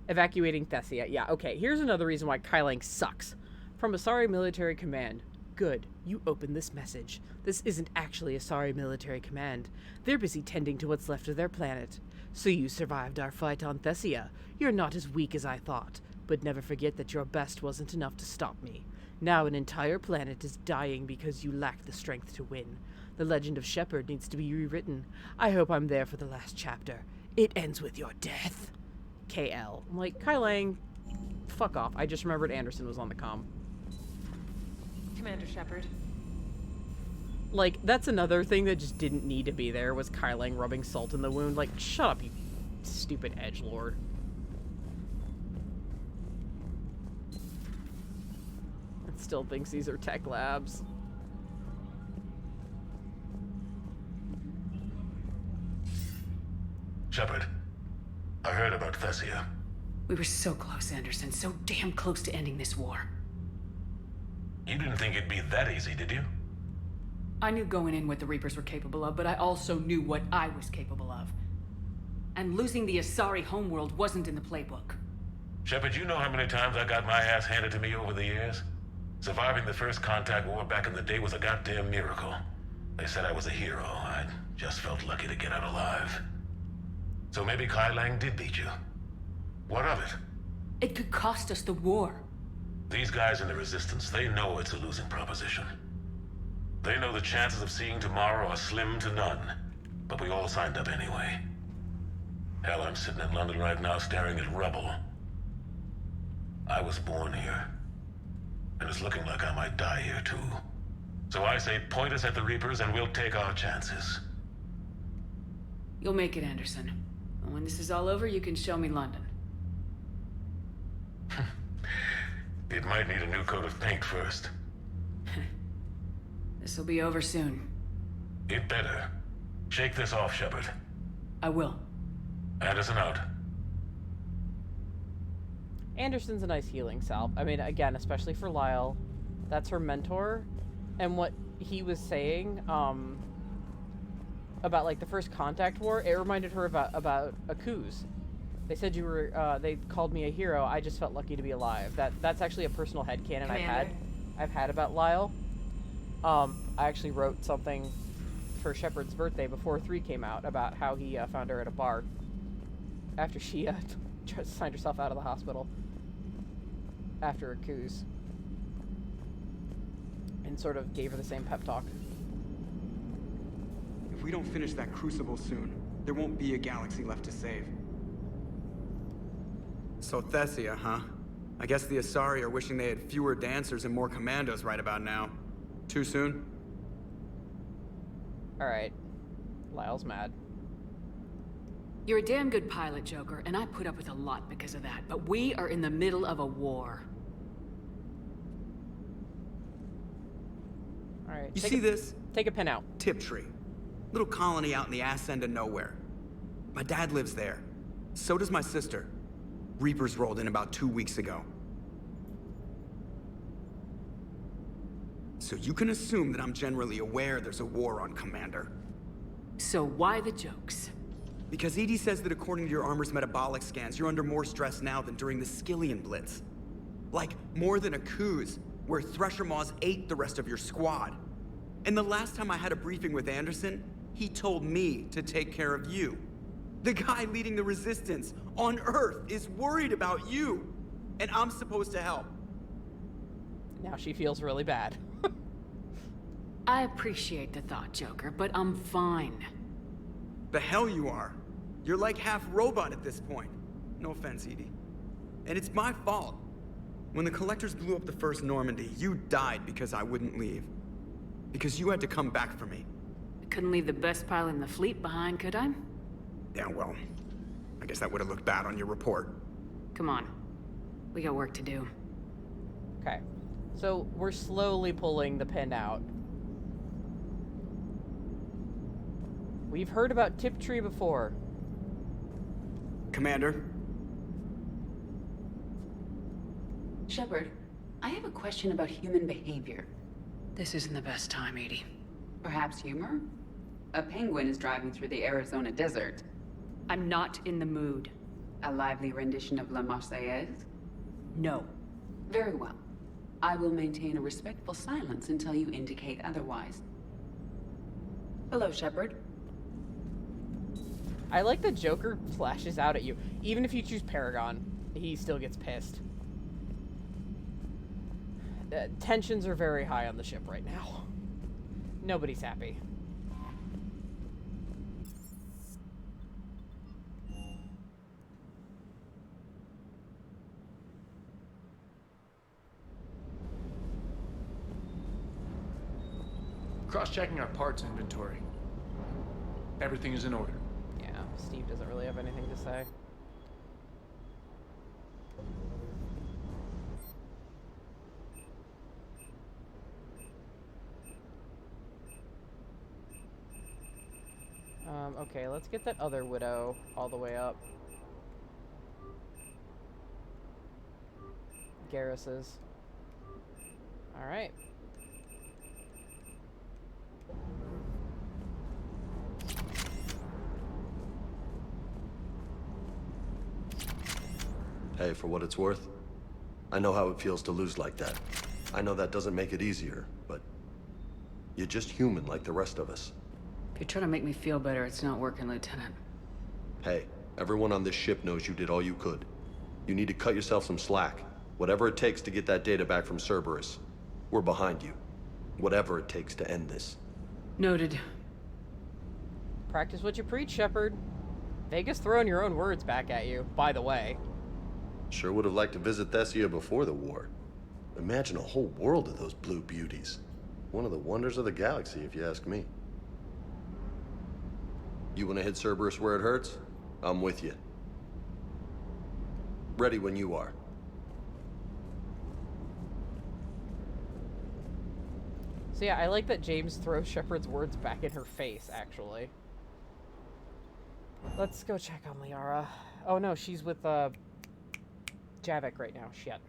Evacuating Thessia. Yeah, okay. Here's another reason why Kylang sucks. From Asari Military Command. Good. You opened this message. This isn't actually Asari Military Command. They're busy tending to what's left of their planet. So you survived our fight on Thessia. You're not as weak as I thought. But never forget that your best wasn't enough to stop me. Now an entire planet is dying because you lack the strength to win. The legend of Shepard needs to be rewritten. I hope I'm there for the last chapter. It ends with your death. KL. I'm like, Kylang, fuck off. I just remembered Anderson was on the comm. Commander Shepard. Like, that's another thing that just didn't need to be there, was Kylang rubbing salt in the wound. Like, shut up, you stupid edgelord. Still thinks these are tech labs. Shepard, I heard about Thessia. We were so close, Anderson. So damn close to ending this war. You didn't think it'd be that easy, did you? I knew going in what the Reapers were capable of, but I also knew what I was capable of. And losing the Asari homeworld wasn't in the playbook. Shepard, you know how many times I got my ass handed to me over the years? Surviving the first contact war back in the day was a goddamn miracle. They said I was a hero. I just felt lucky to get out alive. So maybe Kylang did beat you. What of it? It could cost us the war. These guys in the Resistance, they know it's a losing proposition. They know the chances of seeing tomorrow are slim to none. But we all signed up anyway. Hell, I'm sitting in London right now staring at rubble. I was born here. And it's looking like I might die here too. So I say point us at the Reapers and we'll take our chances. You'll make it, Anderson. And when this is all over, you can show me London. It might need a new coat of paint first. This'll be over soon. It better. Shake this off, Shepard. I will. Anderson out. Anderson's a nice healing salve. I mean, again, especially for Lyle. That's her mentor. And what he was saying, about, like, the first contact war, it reminded her about Hooo's. They said you were, they called me a hero. I just felt lucky to be alive. That's actually a personal headcanon I've had about Lyle. I actually wrote something for Shepard's birthday before 3 came out about how he found her at a bar after she signed herself out of the hospital after Hooo's, and sort of gave her the same pep talk. If we don't finish that crucible soon, there won't be a galaxy left to save. So Thessia, huh? I guess the Asari are wishing they had fewer dancers and more commandos right about now. Too soon? Alright. Lyle's mad. You're a damn good pilot, Joker, and I put up with a lot because of that, but we are in the middle of a war. Alright. You see this? Take a pin out. Tiptree. Little colony out in the ass end of nowhere. My dad lives there. So does my sister. Reapers rolled in about 2 weeks ago. So you can assume that I'm generally aware there's a war on, Commander. So why the jokes? Because EDI says that according to your armor's metabolic scans, you're under more stress now than during the Skillian Blitz. Like, more than a Hooo's, where Thresher Maws ate the rest of your squad. And the last time I had a briefing with Anderson, he told me to take care of you. The guy leading the resistance on Earth is worried about you, and I'm supposed to help. Now she feels really bad. I appreciate the thought, Joker, but I'm fine. The hell you are. You're like half robot at this point. No offense, EDI. And it's my fault. When the Collectors blew up the first Normandy, you died because I wouldn't leave. Because you had to come back for me. I couldn't leave the best pilot in the fleet behind, could I? Yeah, well, I guess that would have looked bad on your report. Come on. We got work to do. Okay. So we're slowly pulling the pin out. We've heard about Tiptree before. Commander? Shepard, I have a question about human behavior. This isn't the best time, EDI. Perhaps humor? A penguin is driving through the Arizona desert. I'm not in the mood. A lively rendition of La Marseillaise? No. Very well. I will maintain a respectful silence until you indicate otherwise. Hello, Shepard. I like the Joker flashes out at you. Even if you choose Paragon, he still gets pissed. Tensions are very high on the ship right now. Nobody's happy. Cross-checking our parts inventory. Everything is in order. Yeah, Steve doesn't really have anything to say. Okay, let's get that other widow all the way up. Garrus's. Alright. Hey, for what it's worth, I know how it feels to lose like that. I know that doesn't make it easier, but you're just human like the rest of us. If you're trying to make me feel better, it's not working, Lieutenant. Hey, everyone on this ship knows you did all you could. You need to cut yourself some slack. Whatever it takes to get that data back from Cerberus. We're behind you. Whatever it takes to end this. Noted. Practice what you preach, Shepard. Vegas throwing your own words back at you, by the way. Sure would have liked to visit Thessia before the war. Imagine a whole world of those blue beauties. One of the wonders of the galaxy, if you ask me. You want to hit Cerberus where it hurts? I'm with you. Ready when you are. So yeah, I like that James throws Shepard's words back in her face, actually. Let's go check on Liara. Oh no, she's with, Javik right now. Shit.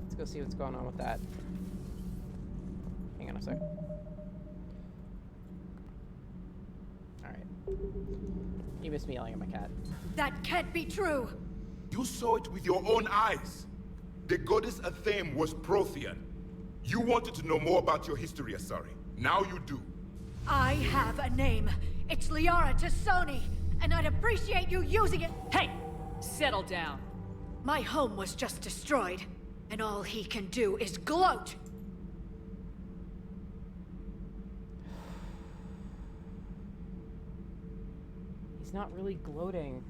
Let's go see what's going on with that. Hang on a sec. Alright. You missed me yelling at my cat. That can't be true! You saw it with your own eyes. The goddess Athame was Prothean. You wanted to know more about your history, Asari. Now you do. I have a name. It's Liara Tassoni, and I'd appreciate you using it. Hey! Settle down. My home was just destroyed, and all he can do is gloat. He's not really gloating.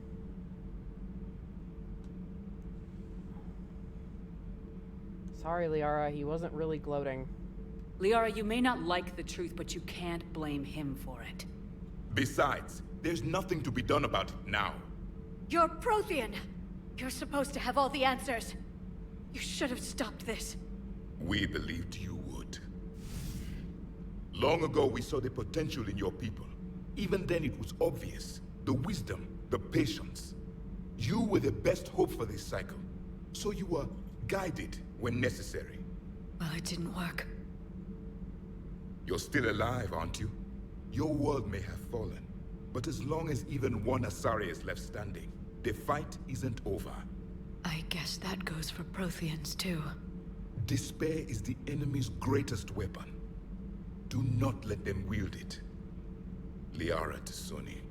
Sorry, Liara, he wasn't really gloating. Liara, you may not like the truth, but you can't blame him for it. Besides, there's nothing to be done about it now. You're Prothean. You're supposed to have all the answers. You should have stopped this. We believed you would. Long ago, we saw the potential in your people. Even then, it was obvious. The wisdom, the patience. You were the best hope for this cycle. So you were guided when necessary. Well, it didn't work. You're still alive, aren't you? Your world may have fallen, but as long as even one Asari is left standing, the fight isn't over. I guess that goes for Protheans, too. Despair is the enemy's greatest weapon. Do not let them wield it. Liara Tassoni.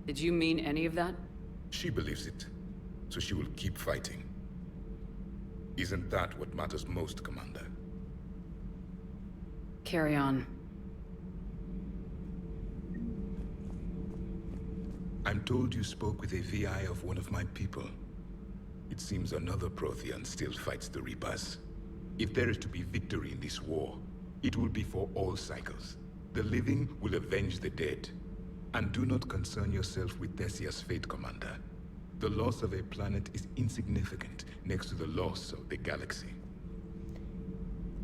Did you mean any of that? She believes it, so she will keep fighting. Isn't that what matters most, Commander? Carry on. I'm told you spoke with a VI of one of my people. It seems another Prothean still fights the Reapers. If there is to be victory in this war, it will be for all cycles. The living will avenge the dead. And do not concern yourself with Thessia's fate, Commander. The loss of a planet is insignificant next to the loss of the galaxy.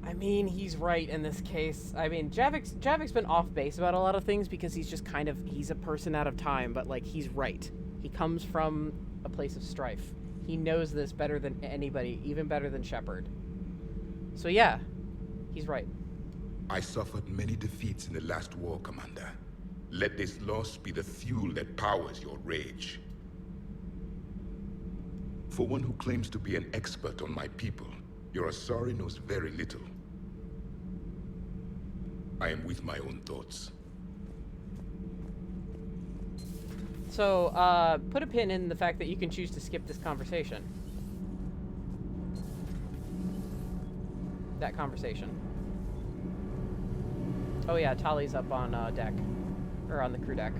I mean, he's right in this case. I mean, Javik's been off base about a lot of things because he's just kind of, he's a person out of time, but like, he's right. He comes from a place of strife. He knows this better than anybody, even better than Shepard. So yeah, he's right. I suffered many defeats in the last war, Commander. Let this loss be the fuel that powers your rage. For one who claims to be an expert on my people, your Asari knows very little. I am with my own thoughts. So, put a pin in the fact that you can choose to skip this conversation. That conversation. Oh yeah, Tali's up on deck. Or on the crew deck.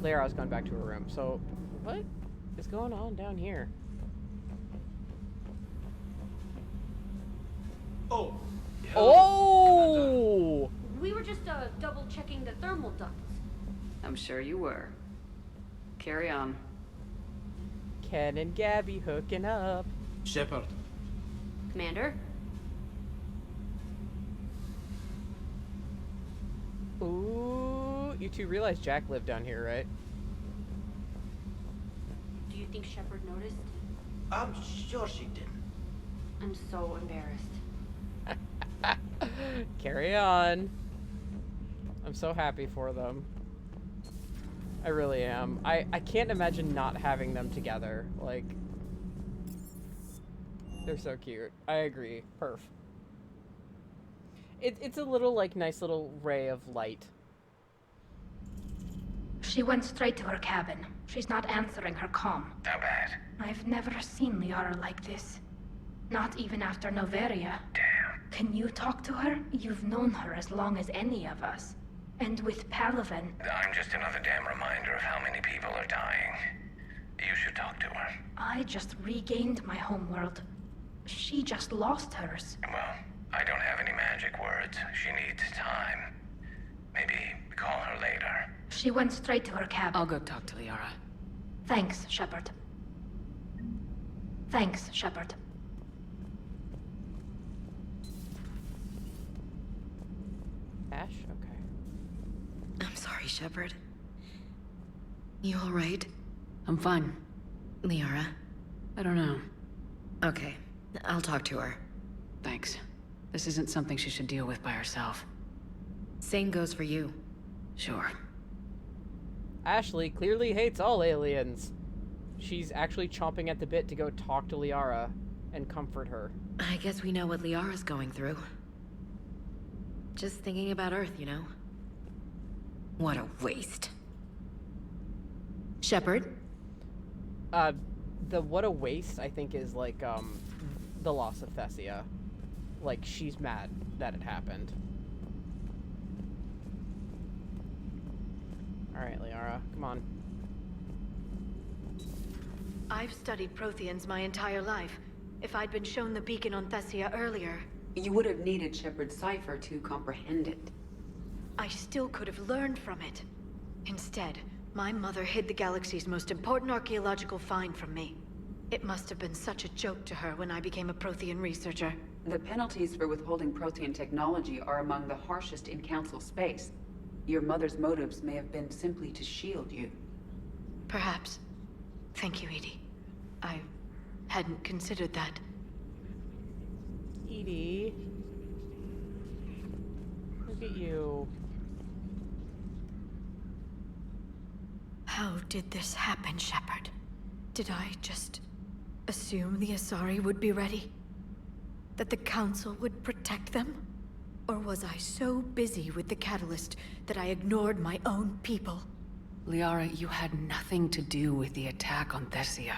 Liara's gone back to her room. So, what is going on down here? Oh! Oh! We were just double checking the thermal ducts. I'm sure you were. Carry on. Ken and Gabby hooking up. Shepard. Commander? Ooh, you two realize Jack lived down here, right? Do you think Shepard noticed? I'm sure she did. I'm so embarrassed. Carry on. I'm so happy for them. I really am. I can't imagine not having them together. Like, they're so cute. I agree. Perf. It's a little, like, nice little ray of light. She went straight to her cabin. She's not answering her comm. How bad? I've never seen Liara like this. Not even after Noveria. Damn. Can you talk to her? You've known her as long as any of us. And with Palaven... I'm just another damn reminder of how many people are dying. You should talk to her. I just regained my homeworld. She just lost hers. Well, I don't have any magic words. She needs time. Maybe call her later. She went straight to her cabin. I'll go talk to Liara. Thanks, Shepard. Thanks, Shepard. Ash? Okay. I'm sorry, Shepard. You alright? I'm fine. Liara? I don't know. Okay, I'll talk to her. Thanks. This isn't something she should deal with by herself. Same goes for you. Sure. Ashley clearly hates all aliens. She's actually chomping at the bit to go talk to Liara and comfort her. I guess we know what Liara's going through. Just thinking about Earth, you know? What a waste. Shepard? The what a waste, I think, is like, the loss of Thessia. Like, she's mad that it happened. Alright, Liara, come on. I've studied Protheans my entire life. If I'd been shown the beacon on Thessia earlier... You would have needed Shepard's cipher to comprehend it. I still could have learned from it. Instead, my mother hid the galaxy's most important archaeological find from me. It must have been such a joke to her when I became a Prothean researcher. The penalties for withholding Prothean technology are among the harshest in Council space. Your mother's motives may have been simply to shield you. Perhaps. Thank you, Edie. I hadn't considered that. Edie. Look at you. How did this happen, Shepard? Did I just assume the Asari would be ready? That the Council would protect them? Or was I so busy with the Catalyst that I ignored my own people? Liara, you had nothing to do with the attack on Thessia.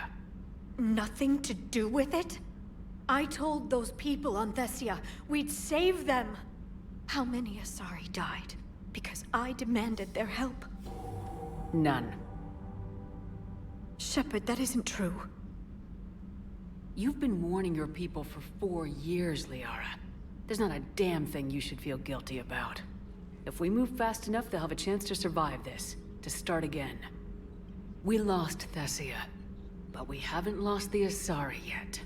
Nothing to do with it? I told those people on Thessia we'd save them! How many Asari died because I demanded their help? None. Shepard, that isn't true. You've been warning your people for 4 years, Liara. There's not a damn thing you should feel guilty about. If we move fast enough, they'll have a chance to survive this, to start again. We lost Thessia, but we haven't lost the Asari yet.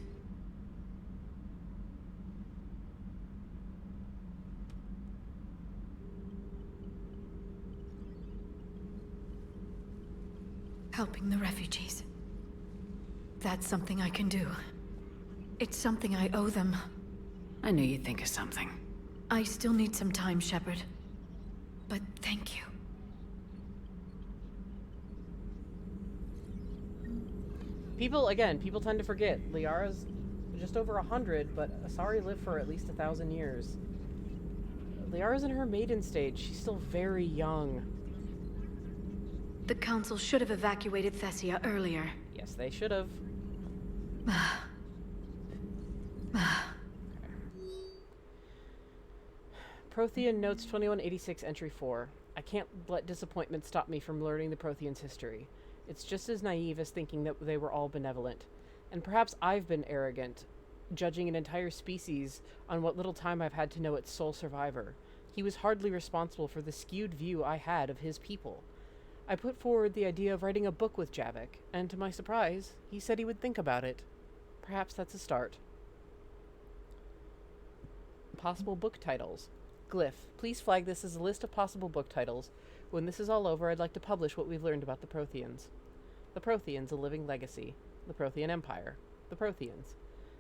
Helping the refugees. That's something I can do. It's something I owe them. I knew you'd think of something. I still need some time, Shepard. But thank you. People tend to forget. Liara's just over 100, but Asari live for at least 1,000 years. Liara's in her maiden stage. She's still very young. The Council should have evacuated Thessia earlier. Yes, they should have. Prothean Notes 2186 Entry 4. I can't let disappointment stop me from learning the Protheans' history. It's just as naive as thinking that they were all benevolent. And perhaps I've been arrogant, judging an entire species on what little time I've had to know its sole survivor. He was hardly responsible for the skewed view I had of his people. I put forward the idea of writing a book with Javik, and to my surprise, he said he would think about it. Perhaps that's a start. Possible book titles. Glyph, please flag this as a list of possible book titles. When this is all over, I'd like to publish what we've learned about the Protheans. The Protheans, A Living Legacy. The Prothean Empire. The Protheans.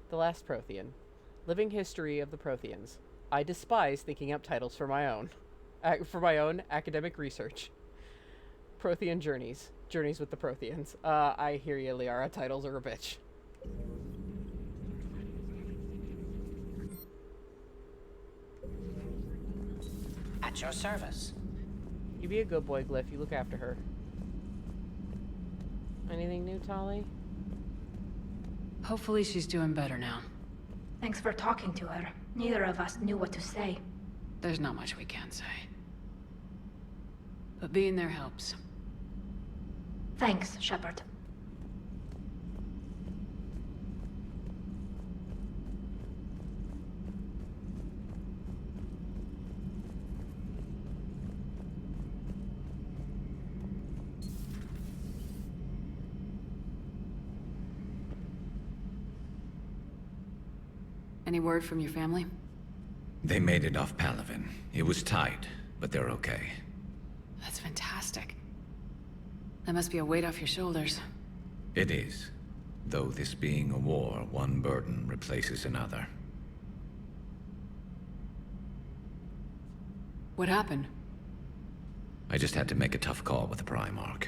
The Last Prothean. Living History of the Protheans. I despise thinking up titles for my own academic research. Prothean Journeys. Journeys with the Protheans. I hear you, Liara. Titles are a bitch. At your service. You be a good boy, Glyph. You look after her. Anything new, Tali? Hopefully she's doing better now. Thanks for talking to her. Neither of us knew what to say. There's not much we can say. But being there helps. Thanks, Shepard. Any word from your family? They made it off Palaven. It was tight, but they're okay. That's fantastic. That must be a weight off your shoulders. It is. Though this being a war, one burden replaces another. What happened? I just had to make a tough call with the Primarch.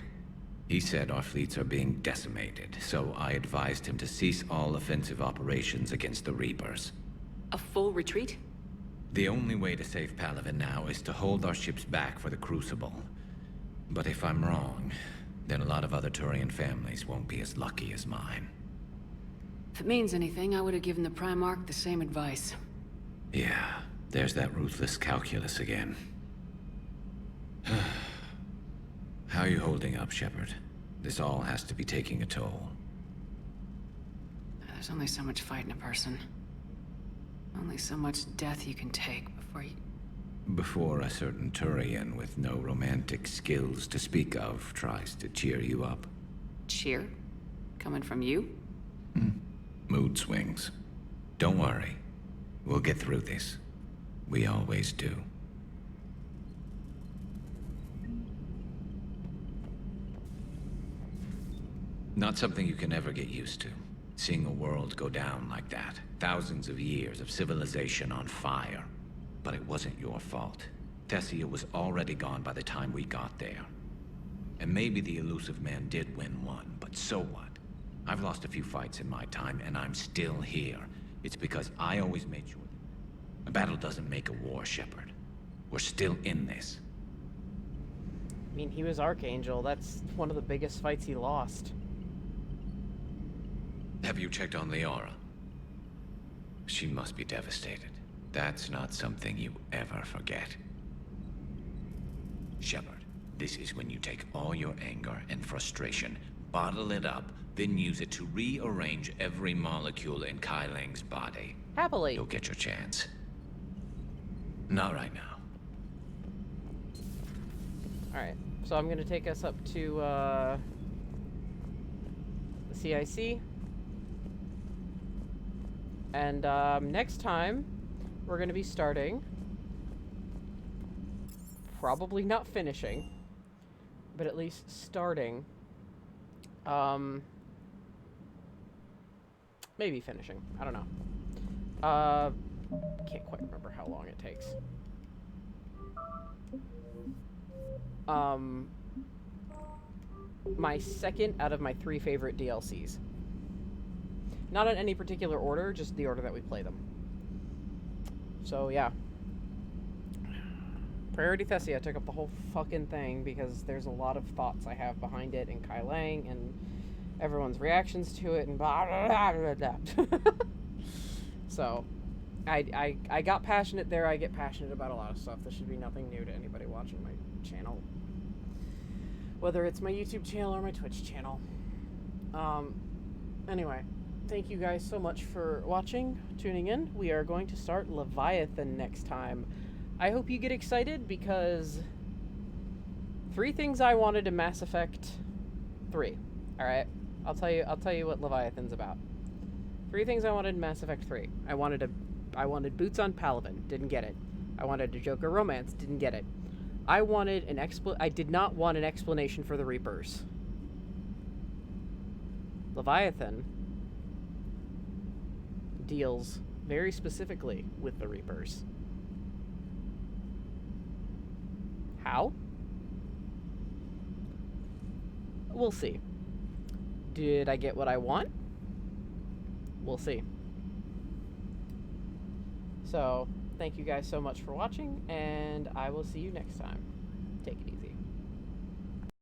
He said our fleets are being decimated, so I advised him to cease all offensive operations against the Reapers. A full retreat? The only way to save Palaven now is to hold our ships back for the Crucible. But if I'm wrong, then a lot of other Turian families won't be as lucky as mine. If it means anything, I would have given the Primarch the same advice. Yeah, there's that ruthless calculus again. How are you holding up, Shepard? This all has to be taking a toll. There's only so much fight in a person. Only so much death you can take before you... Before a certain Turian with no romantic skills to speak of tries to cheer you up. Cheer? Coming from you? Mood swings. Don't worry. We'll get through this. We always do. Not something you can ever get used to. Seeing a world go down like that. Thousands of years of civilization on fire. But it wasn't your fault. Thessia was already gone by the time we got there. And maybe the elusive man did win one, but so what? I've lost a few fights in my time, and I'm still here. It's because I always made sure a battle doesn't make a war, Shepard. We're still in this. I mean, he was Archangel. That's one of the biggest fights he lost. Have you checked on Liara? She must be devastated. That's not something you ever forget. Shepard, this is when you take all your anger and frustration, bottle it up, then use it to rearrange every molecule in Kai Ling's body. Happily. You'll get your chance. Not right now. Alright, so I'm gonna take us up to, the CIC. And, next time, we're gonna be starting... Probably not finishing, but at least starting. Maybe finishing. I don't know. Can't quite remember how long it takes. My second out of my 3 favorite DLCs. Not in any particular order, just the order that we play them. So, yeah. Priority Thessia took up the whole fucking thing because there's a lot of thoughts I have behind it, and Kai Lang, and everyone's reactions to it, and blah, blah, blah, blah, blah. So, I got passionate there. I get passionate about a lot of stuff. This should be nothing new to anybody watching my channel. Whether it's my YouTube channel or my Twitch channel. Anyway, thank you guys so much for watching, tuning in. We are going to start Leviathan next time. I hope you get excited because 3 things I wanted in Mass Effect 3. All right, I'll tell you what Leviathan's about. 3 things I wanted in Mass Effect 3. I wanted boots on Palaven, didn't get it. I wanted a Joker romance, didn't get it. I did not want an explanation for the Reapers. Leviathan deals very specifically with the Reapers. How? we'll see. Did I get what I want? We'll see. So, thank you guys so much for watching, and I will see you next time. Take it easy.